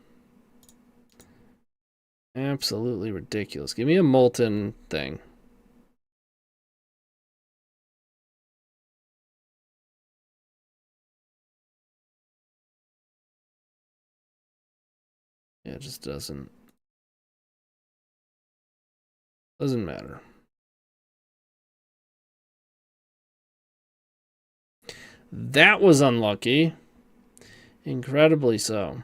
Absolutely ridiculous. Give me a molten thing. Yeah, it just doesn't matter. That was unlucky. Incredibly so.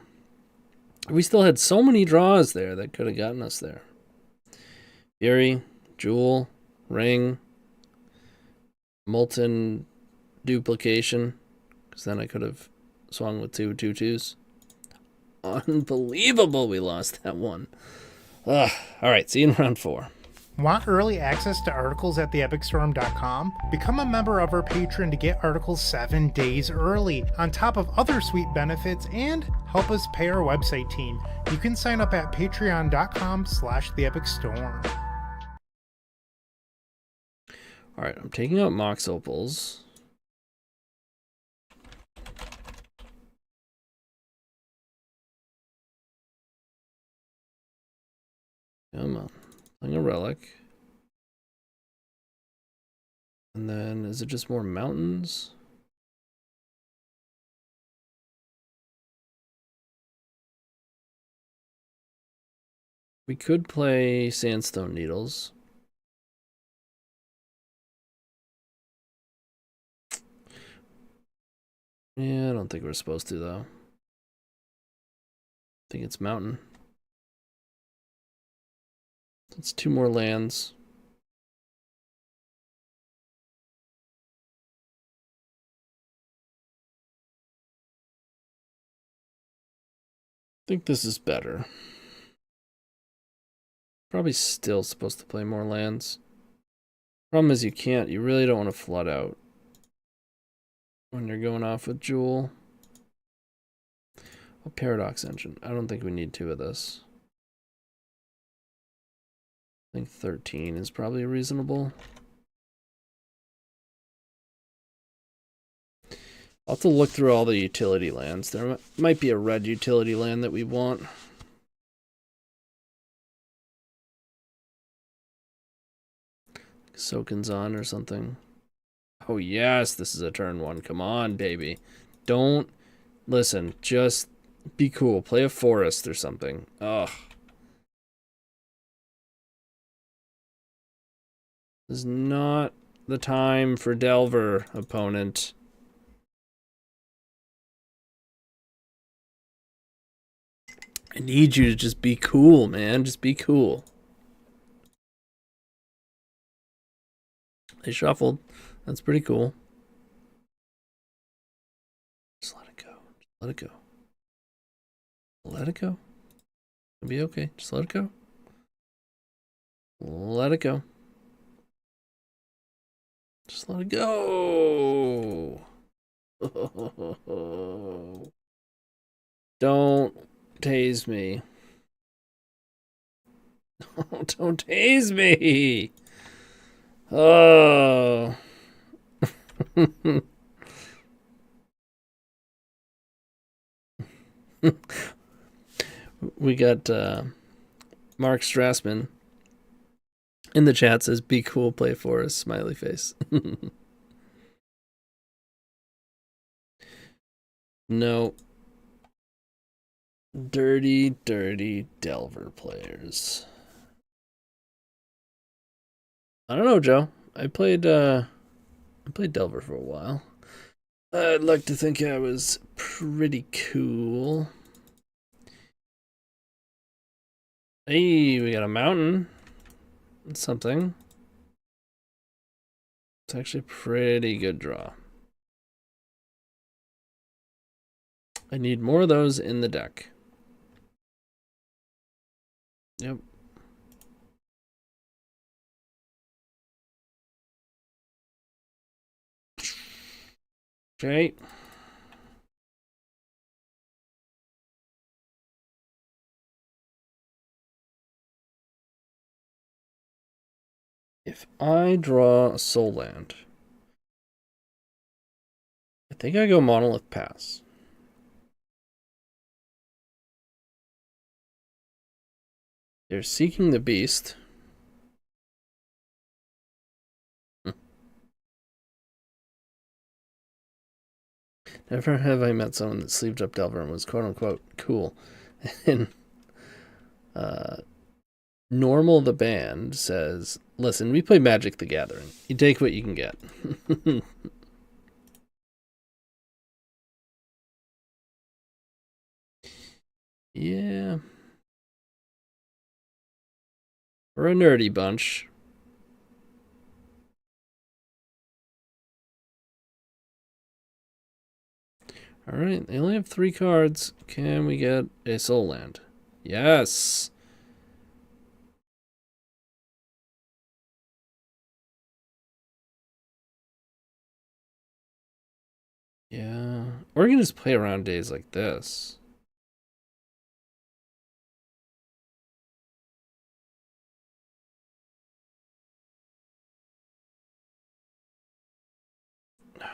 We still had so many draws there that could have gotten us there. Fury, Jewel, Ring, Molten Duplication, because then I could have swung with 2 2/2s. Unbelievable we lost that one. Ugh. All right, see you in round 4. Want early access to articles at theepicstorm.com? Become a member of our Patreon to get articles 7 days early, on top of other sweet benefits, and help us pay our website team. You can sign up at patreon.com/theepicstorm. All right, I'm taking out Mox Opals. Come on. Playing a Relic. And then, is it just more mountains? We could play Sandstone Needles. Yeah, I don't think we're supposed to, though. I think it's mountain. It's 2 more lands. I think this is better. Probably still supposed to play more lands. Problem is you can't. You really don't want to flood out when you're going off with Jewel. A Paradox Engine. I don't think we need 2 of this. I think 13 is probably reasonable. I'll have to look through all the utility lands. There might be a red utility land that we want. Soken's-On or something. Oh yes, this is a turn 1. Come on, baby. Don't listen. Just be cool. Play a forest or something. Ugh. This is not the time for Delver, opponent. I need you to just be cool, man. Just be cool. They shuffled. That's pretty cool. Just let it go. Just let it go. Let it go. It'll be okay. Just let it go. Let it go. Just let it go. Don't tase me. Don't tase me. Oh. We got Mark Strassman in the chat says, be cool, play for us, smiley face. No. Dirty, dirty Delver players. I don't know, Joe. I played Delver for a while. I'd like to think I was pretty cool. Hey, we got a mountain. Something. It's actually a pretty good draw. I need more of those in the deck. Yep. Okay. If I draw a soul land, I think I go Monolith pass. They're seeking the beast. Never have I met someone that sleeved up Delver and was quote unquote cool. And Normal the band says, listen, we play Magic the Gathering. You take what you can get. Yeah. We're a nerdy bunch. Alright, they only have 3 cards. Can we get a soul land? Yes! Yeah. Or you can just play around days like this.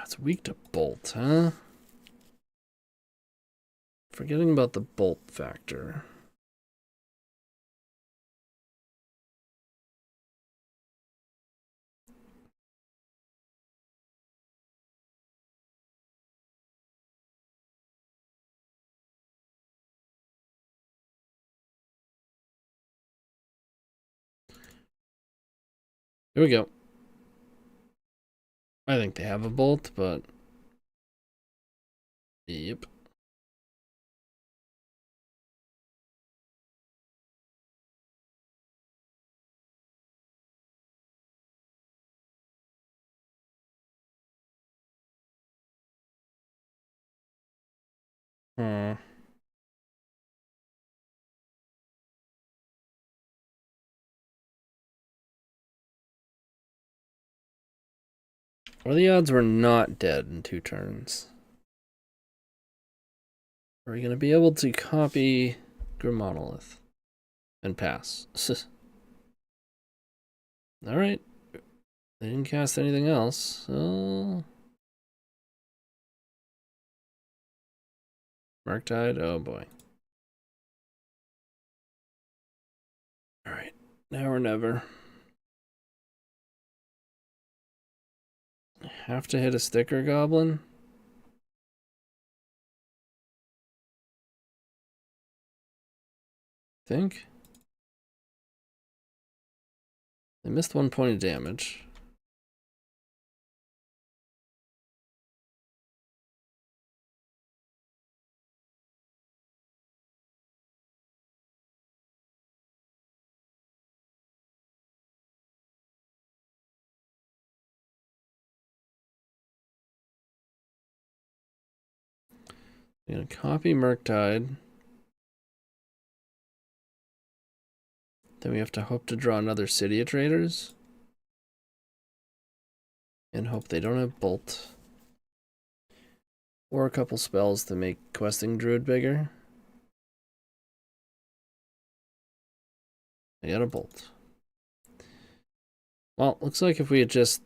It's weak to bolt, huh? Forgetting about the bolt factor. Here we go. I think they have a bolt, but... Yep. Hmm. What are the odds we're not dead in 2 turns? Are we going to be able to copy Monolith and pass? Alright. They didn't cast anything else, so... Murktide? Oh boy. Alright. Now or never. Have to hit a sticker goblin? Think? They missed 1 point of damage. I'm gonna copy Murktide. Then we have to hope to draw another City of Traders. And hope they don't have Bolt. Or a couple spells to make Questing Druid bigger. I got a Bolt. Well, looks like if we had just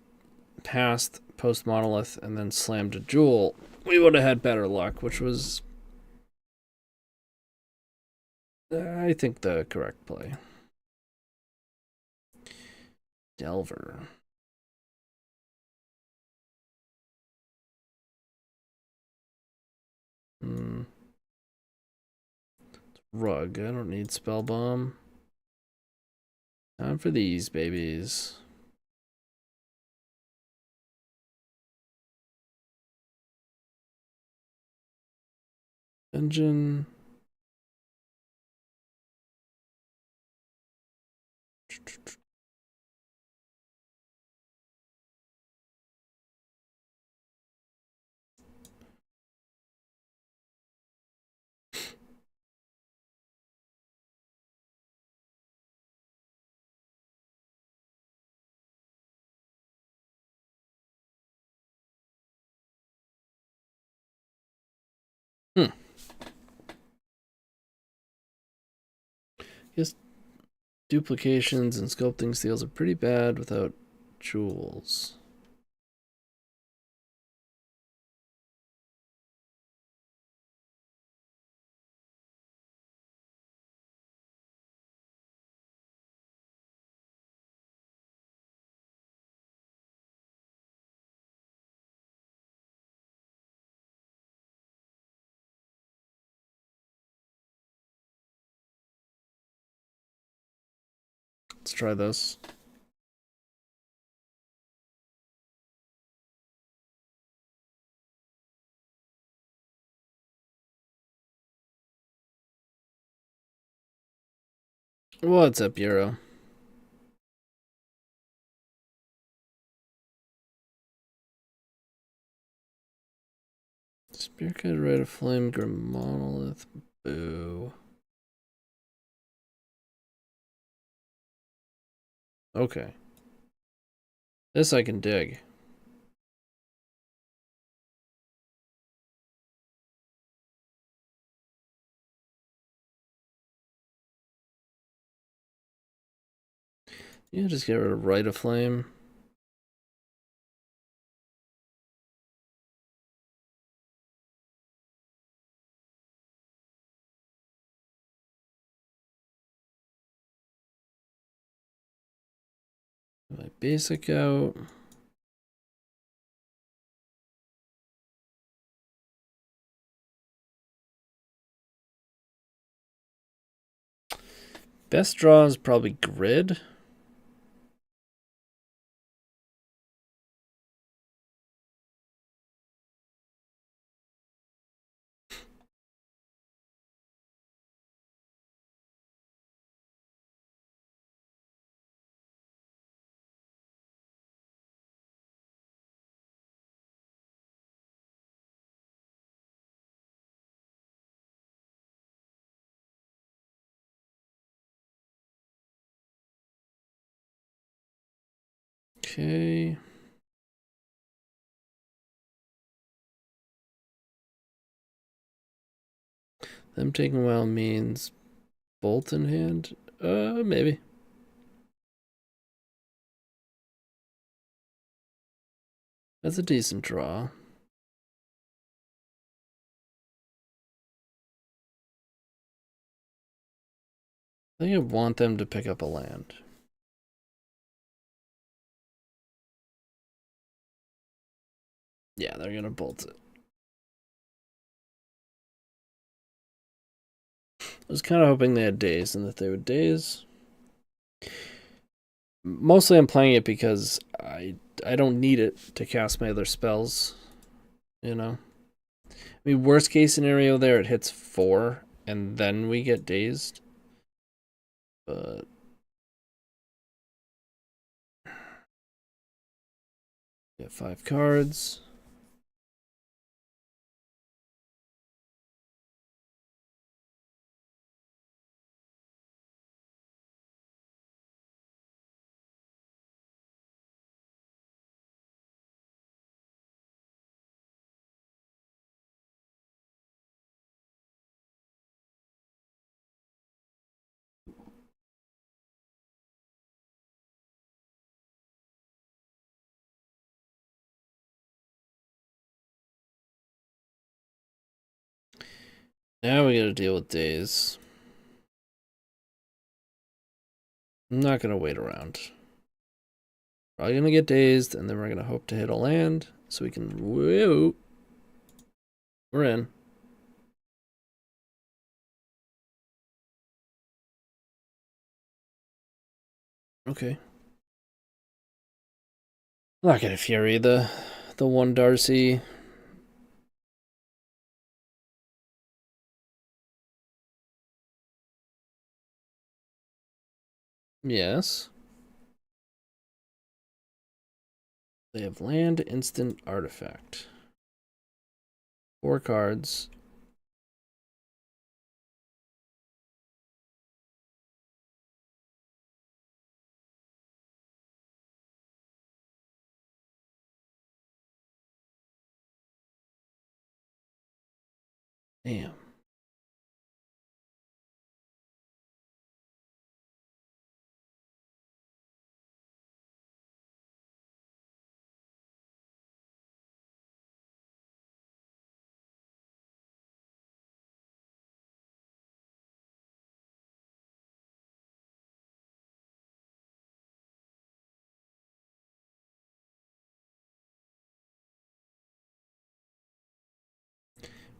passed post Monolith and then slammed a Jewel, we would have had better luck, which was, I think, the correct play. Delver. Rug. I don't need Spell Bomb. Time for these babies. Engine. Guess duplications and sculpting steels are pretty bad without jewels. Let's try this. What's up, Euro? Spearcut, Rite of Flame, Monolith, boo. Okay. This I can dig. Yeah, just get rid of Rite of Flame. My basic out. Best draw is probably Grid. Okay. Them taking a while means bolt in hand? Maybe. That's a decent draw. I think I want them to pick up a land. Yeah, they're gonna bolt it. I was kind of hoping they had days and that they would days. Mostly I'm playing it because I don't need it to cast my other spells, you know? I mean, worst case scenario there, it hits 4 and then we get dazed. But get 5 cards. Now we gotta deal with days. I'm not gonna wait around. Probably gonna get dazed, and then we're gonna hope to hit a land so we can. Whoa! We're in. Okay. I'm not gonna Fury the one Darcy. Yes. They have land, instant, artifact. 4 cards. Damn.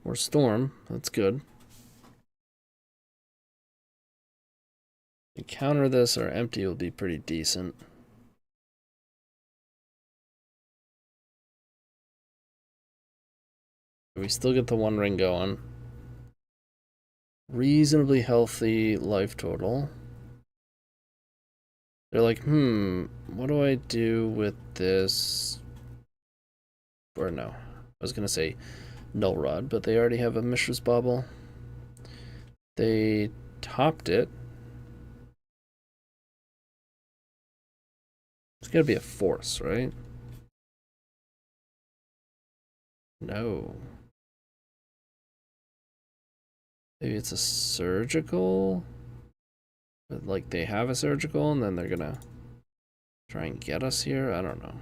Or Storm. That's good. To counter this, our empty will be pretty decent. We still get the 1 ring going. Reasonably healthy life total. They're like, what do I do with this? Or no, I was gonna say Null Rod, but they already have a Mishra's Bauble. They topped it. It's gotta be a force, right? No. Maybe it's a surgical? But like they have a surgical and then they're gonna try and get us here? I don't know.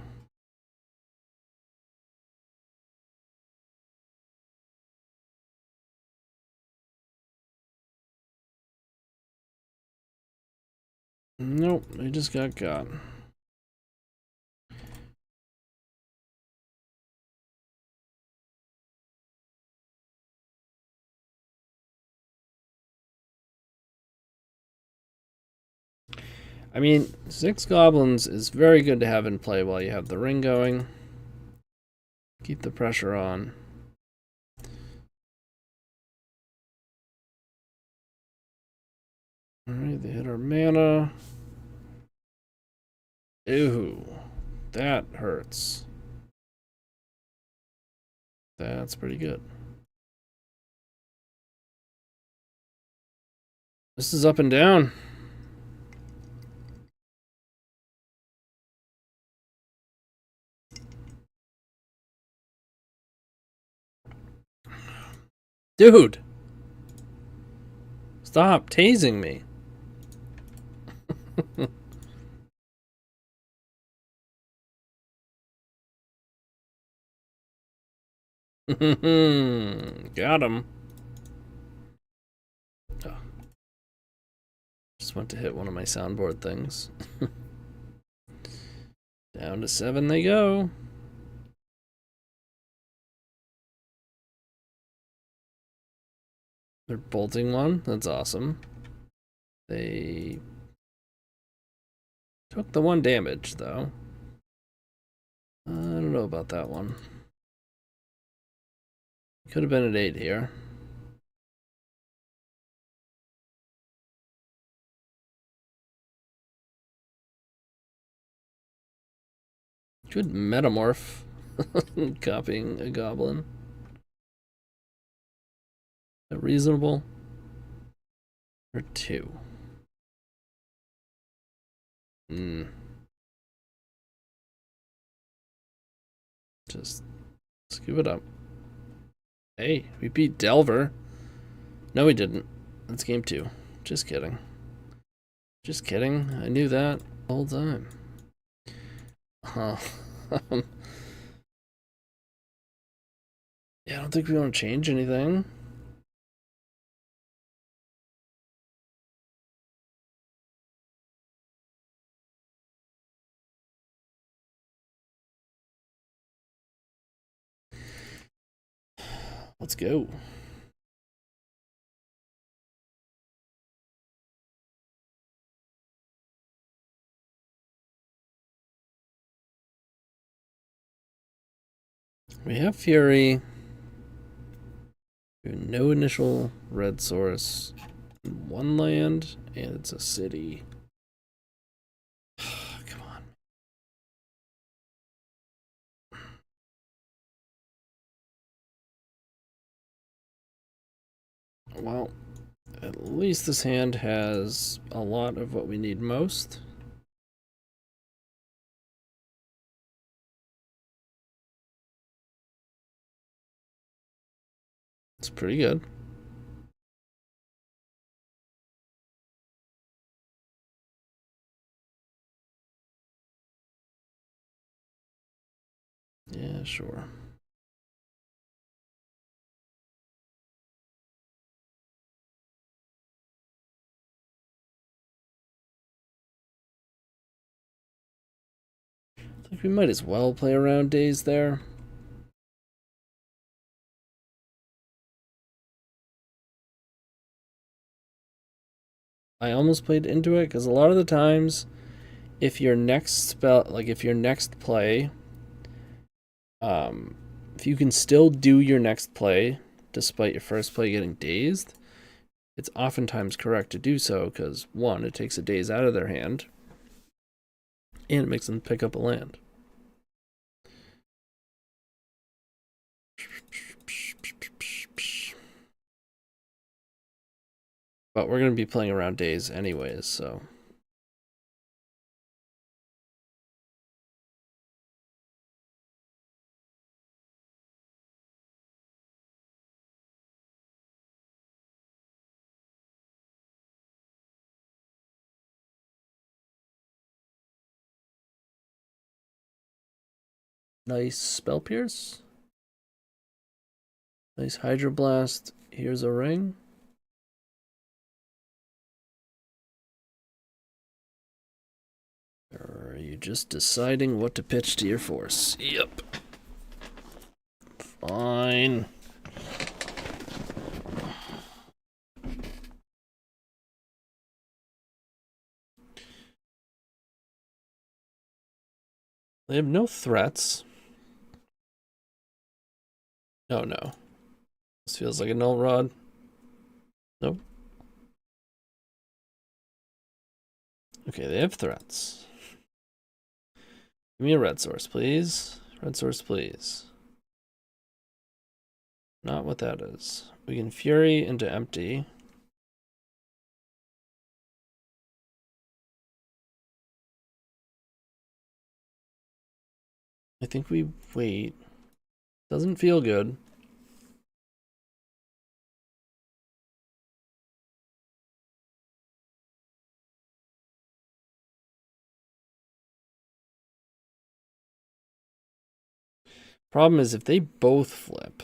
Nope, they just got. I mean, 6 goblins is very good to have in play while you have the ring going. Keep the pressure on. Alright, they hit our mana. Ew. That hurts. That's pretty good. This is up and down. Dude. Stop tasing me. Got him. Oh. Just went to hit one of my soundboard things. Down to 7 they go. They're bolting one. That's awesome. They took the 1 damage, though. I don't know about that one. Could have been at 8 here. Good metamorph. Copying a goblin. Is that reasonable? Or 2? Just scoop it up. Hey, we beat Delver. No, we didn't. That's game 2. Just kidding. Just kidding. I knew that the whole time. Yeah, I don't think we want to change anything. Let's go. We have Fury. We have no initial red source. 1 land, and it's a city. Come on. Well, at least this hand has a lot of what we need most. It's pretty good. Yeah, sure. I think we might as well play around days there. I almost played into it because a lot of the times, if your next spell, like if your next play, if you can still do your next play despite your first play getting dazed, it's oftentimes correct to do so because 1, it takes a daze out of their hand, and it makes them pick up a land. But we're going to be playing around days anyways, so. Nice Spell Pierce. Nice Hydroblast. Here's a ring. Or are you just deciding what to pitch to your force? Yep. Fine. They have no threats. Oh no. This feels like a null rod. Nope. Okay, they have threats. Give me a red source, please. Red source, please. Not what that is. We can Fury into empty. I think we wait. Doesn't feel good. Problem is, if they both flip,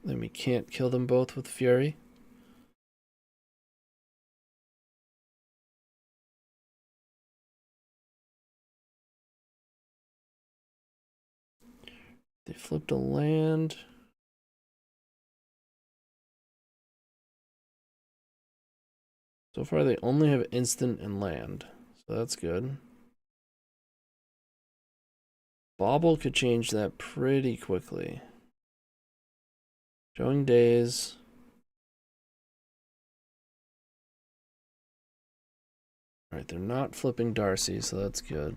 then we can't kill them both with Fury. They flipped a land. So far, they only have instant and land, so that's good. Bauble could change that pretty quickly. Showing days. Alright, they're not flipping Darcy, so that's good.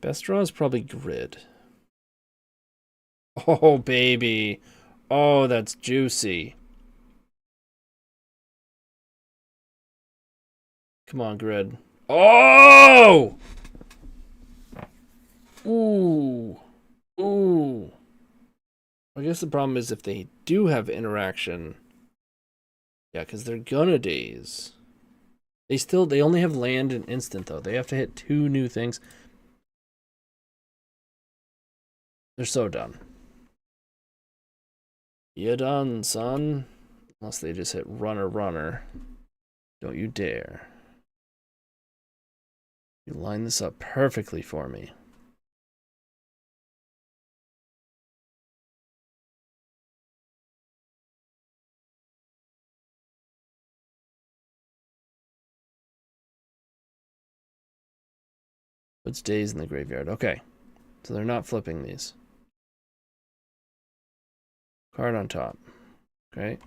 Best draw is probably Grid. Oh, baby. Oh, that's juicy. Come on, Grid. Oh! Ooh. Ooh. I guess the problem is if they do have interaction. Yeah, because they're gonna daze. They only have land and instant, though. They have to hit 2 new things. They're so done. You done, son. Unless they just hit runner. Don't you dare. You line this up perfectly for me. What's days in the graveyard? Okay. So they're not flipping these. Card on top. Okay.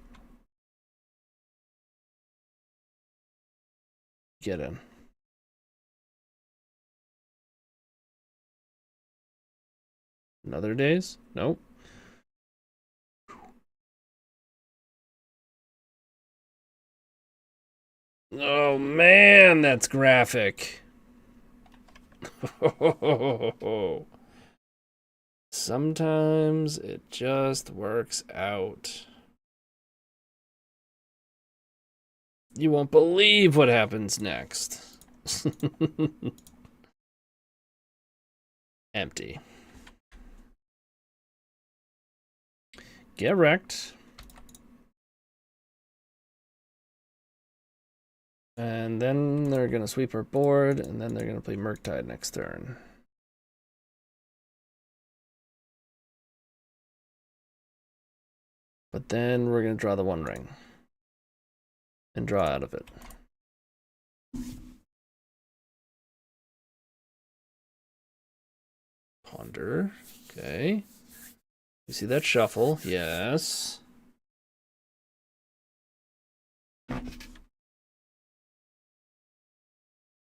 Get in. Another days? Nope. Oh man, that's graphic. Sometimes it just works out. You won't believe what happens next. Empty. Get wrecked. And then they're going to sweep our board, and then they're going to play Murktide next turn. But then we're going to draw the One Ring. And draw out of it. Ponder. Okay. You see that shuffle? Yes.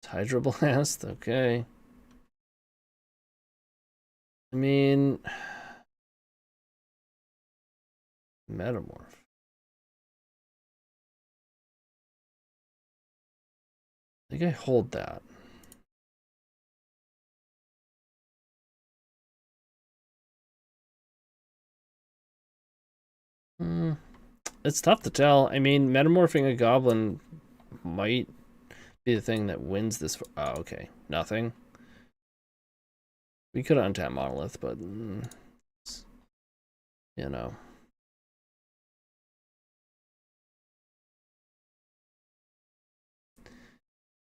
Hydroblast. Okay. I mean... Metamorph. I think I hold that. It's tough to tell. I mean, metamorphing a goblin might be the thing that wins this. Oh, okay. Nothing. We could untap Monolith, but you know.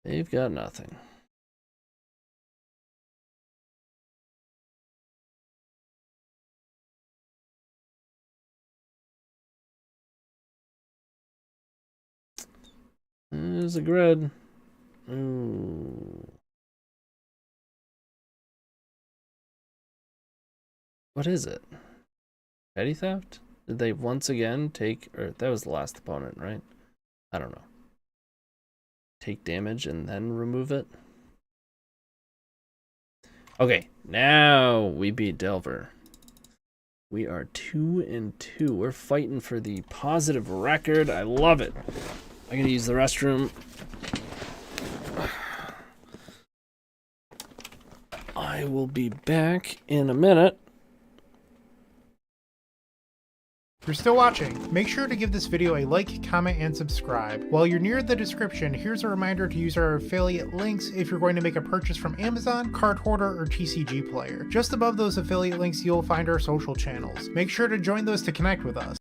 They've got nothing. There's a grid. Ooh. What is it? Petty theft? Did they once again take... Or that was the last opponent, right? I don't know. Take damage and then remove it? Okay, now we beat Delver. We are 2-2. We're fighting for the positive record. I love it. I'm gonna use the restroom. I will be back in a minute. If you're still watching, make sure to give this video a like, comment, and subscribe. While you're near the description, here's a reminder to use our affiliate links if you're going to make a purchase from Amazon, Card Hoarder, or TCG Player. Just above those affiliate links, you'll find our social channels. Make sure to join those to connect with us.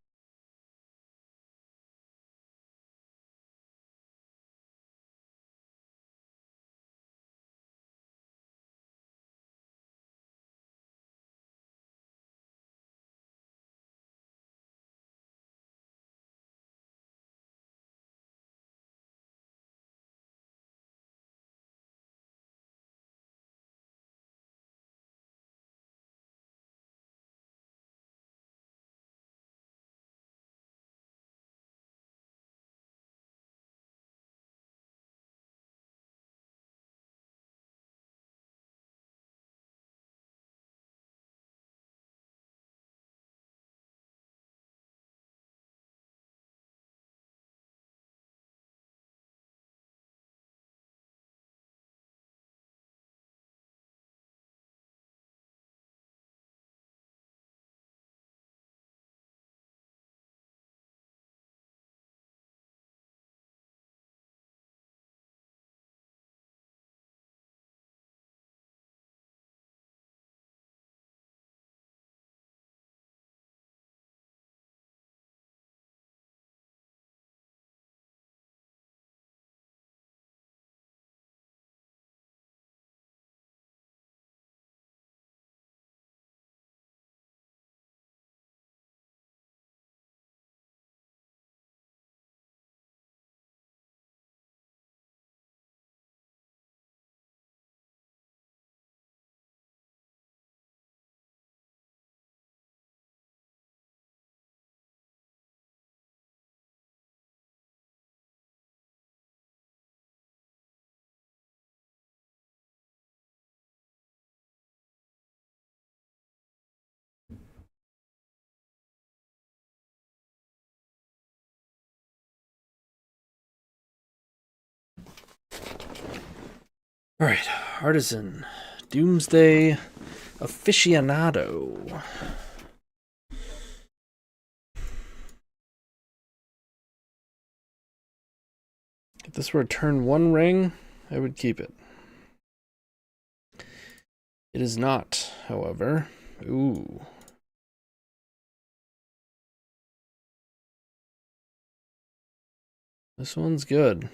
All right, artisan, Doomsday, aficionado. If this were a turn 1 ring, I would keep it. It is not, however. Ooh. This one's good.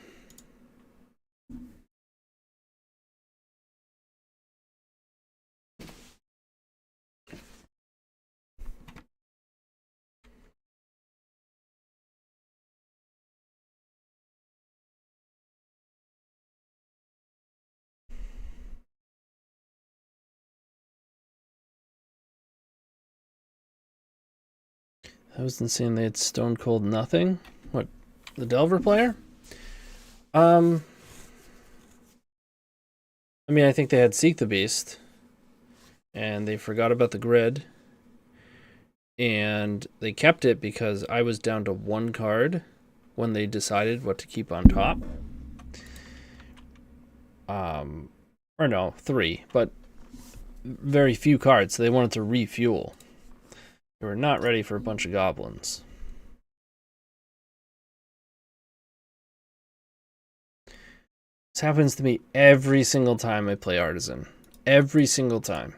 That was insane. They had Stone Cold nothing. What, the Delver player? I mean, I think they had Seek the Beast, and they forgot about the grid, and they kept it because I was down to 1 card when they decided what to keep on top. Or no, 3, but very few cards, so they wanted to refuel. They were not ready for a bunch of goblins. This happens to me every single time I play Artisan. Every single time.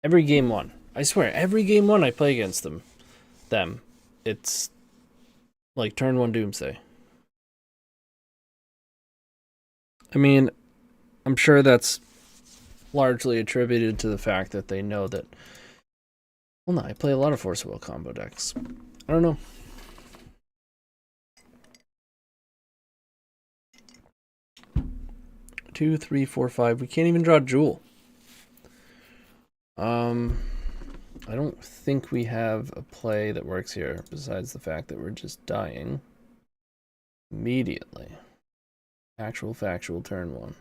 Every game 1. I swear, every game 1 I play against them, it's like turn 1 Doomsday. I mean, I'm sure that's largely attributed to the fact that they know that, well, no, I play a lot of Force of Will combo decks. I don't know. Two, three, four, five. We can't even draw Jewel. I don't think we have a play that works here, besides the fact that we're just dying immediately. Actual factual turn 1.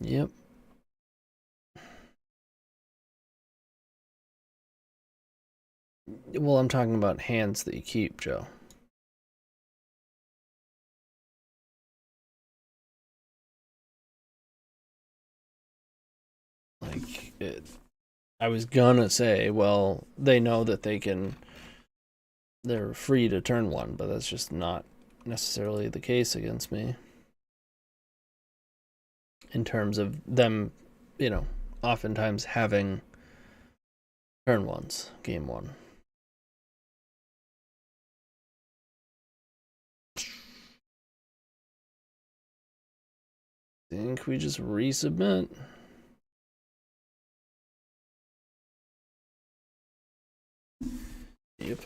Yep. Well, I'm talking about hands that you keep, Joe. Like, I was gonna say, well, they know that they're free to turn one, but that's just not necessarily the case against me. In terms of them, oftentimes having turn ones, game one. I think we just resubmit. Yep.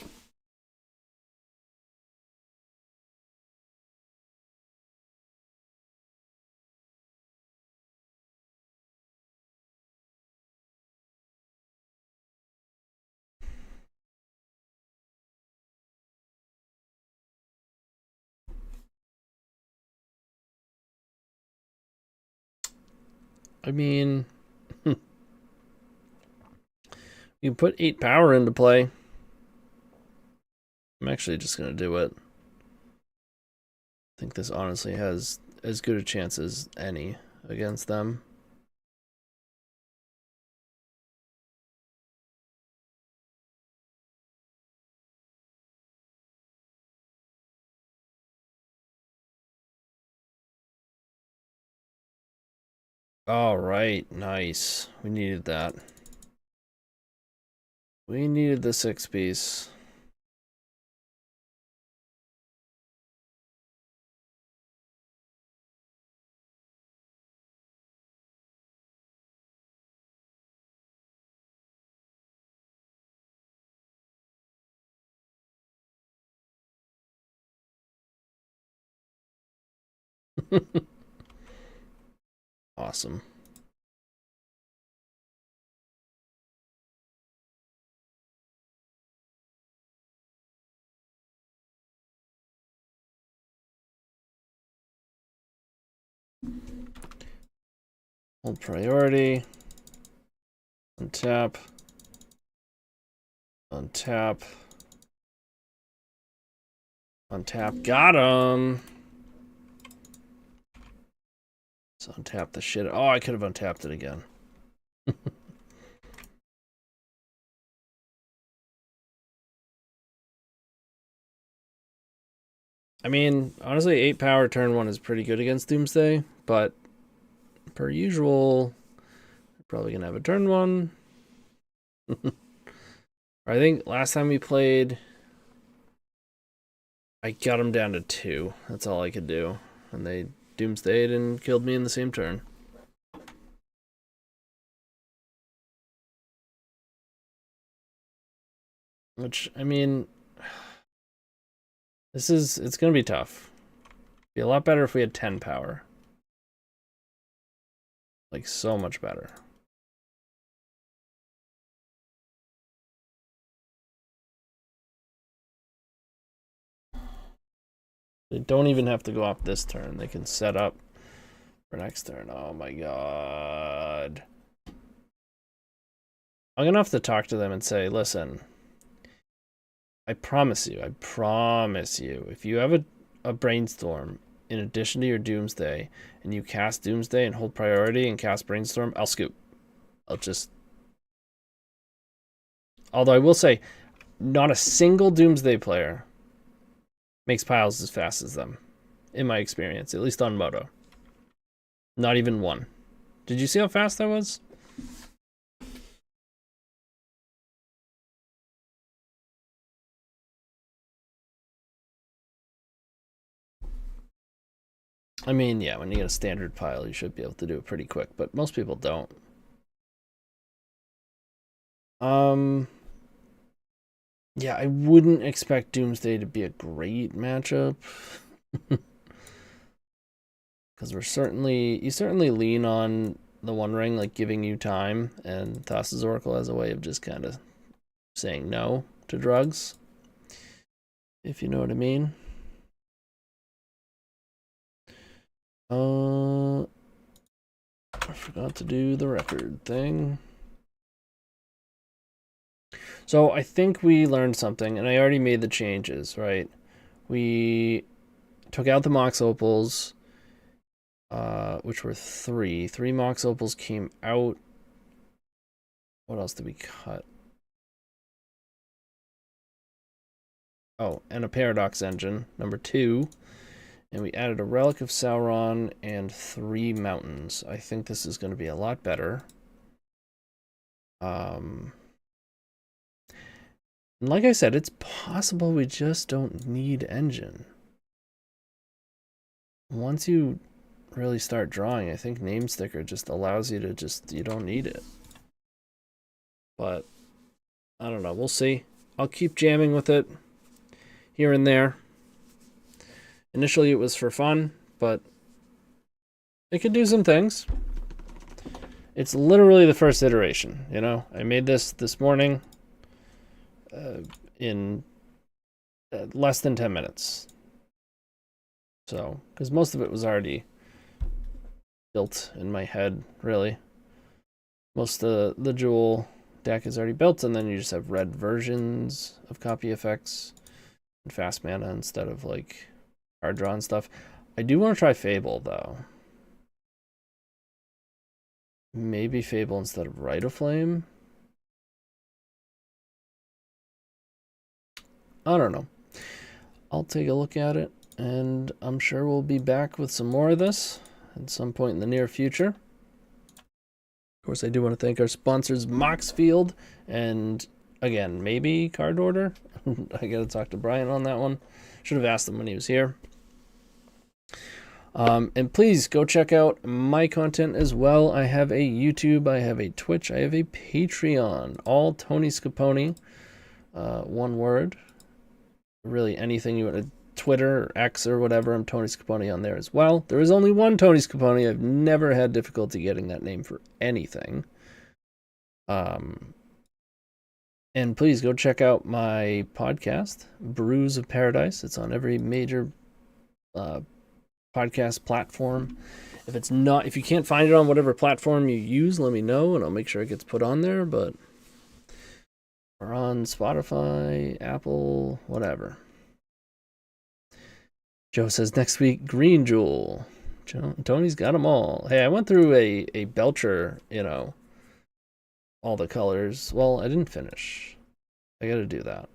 I mean, you put 8 power into play. I'm actually just going to do it. I think this honestly has as good a chance as any against them. All right, nice. We needed that. We needed the 6-piece. Awesome. Hold priority. Untap. Untap. Untap. Got him. So untap the shit. Oh, I could have untapped it again. I mean, honestly, 8 power turn 1 is pretty good against Doomsday, but per usual, we're probably going to have a turn 1. I think last time we played, I got him down to 2. That's all I could do. And they Doomsdayed and killed me in the same turn. Which, I mean, it's going to be tough. It'd be a lot better if we had 10 power. Like, so much better. They don't even have to go off this turn. They can set up for next turn. Oh my god. I'm going to have to talk to them and say, listen, I promise you, if you have a Brainstorm in addition to your Doomsday, and you cast Doomsday and hold priority and cast Brainstorm, I'll scoop. Although I will say, not a single Doomsday player makes piles as fast as them, in my experience, at least on Moto. Not even one. Did you see how fast that was? I mean, yeah, when you get a standard pile, you should be able to do it pretty quick, but most people don't. Yeah, I wouldn't expect Doomsday to be a great matchup. Because you certainly lean on the One Ring, like giving you time, and Thassa's Oracle as a way of just kind of saying no to drugs. If you know what I mean. I forgot to do the record thing. So I think we learned something, and I already made the changes, right? We took out the Mox Opals, which were 3. 3 Mox Opals came out. What else did we cut? Oh, and a Paradox Engine, number 2. And we added a Relic of Sauron and 3 Mountains. I think this is going to be a lot better. And like I said, it's possible we just don't need Engine. Once you really start drawing, I think Name Sticker just allows you to you don't need it. But, I don't know, we'll see. I'll keep jamming with it here and there. Initially it was for fun, but it could do some things. It's literally the first iteration, you know? I made this morning in less than 10 minutes. So, because most of it was already built in my head, really. Most of the Jewel deck is already built, and then you just have red versions of copy effects and fast mana instead of like hard draw and stuff. I do want to try Fable though. Maybe Fable instead of Rite of Flame. I don't know. I'll take a look at it, and I'm sure we'll be back with some more of this at some point in the near future. Of course, I do want to thank our sponsors, Moxfield, and again, maybe Card Order. I gotta talk to Brian on that one. Should have asked him when he was here. And please go check out my content as well. I have a YouTube, I have a Twitch, I have a Patreon. All TonyScapone, one word. Really anything you want to, Twitter or X or whatever, I'm TonyScapone on there as well. There is only one TonyScapone. I've never had difficulty getting that name for anything. And please go check out my podcast, Brews of Paradise. It's on every major podcast platform. If you can't find it on whatever platform you use, let me know and I'll make sure it gets put on there. But we're on Spotify, Apple, whatever. Joe says next week, Green Jewel. Tony's got them all. Hey, I went through a Belcher, you know, all the colors. Well, I didn't finish. I got to do that.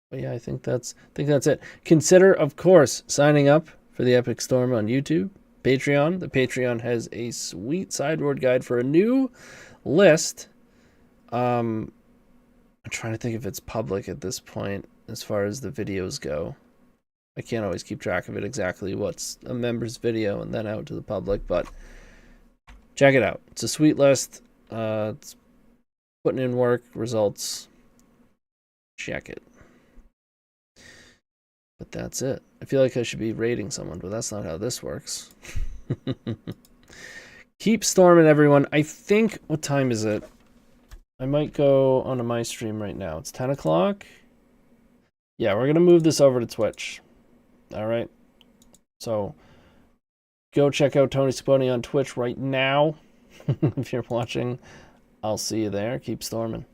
But yeah, I think that's it. Consider, of course, signing up for the Epic Storm on YouTube, Patreon. The Patreon has a sweet sideboard guide for a new list. I'm trying to think if it's public at this point as far as the videos go. I can't always keep track of it exactly what's a member's video and then out to the public, but check it out. It's a sweet list. It's putting in work, results. Check it. But that's it. I feel like I should be rating someone, but that's not how this works. Keep storming, everyone. I think, what time is it? I might go onto my stream right now. It's 10 o'clock. Yeah, we're going to move this over to Twitch. All right. So go check out TonyScapone on Twitch right now. If you're watching, I'll see you there. Keep storming.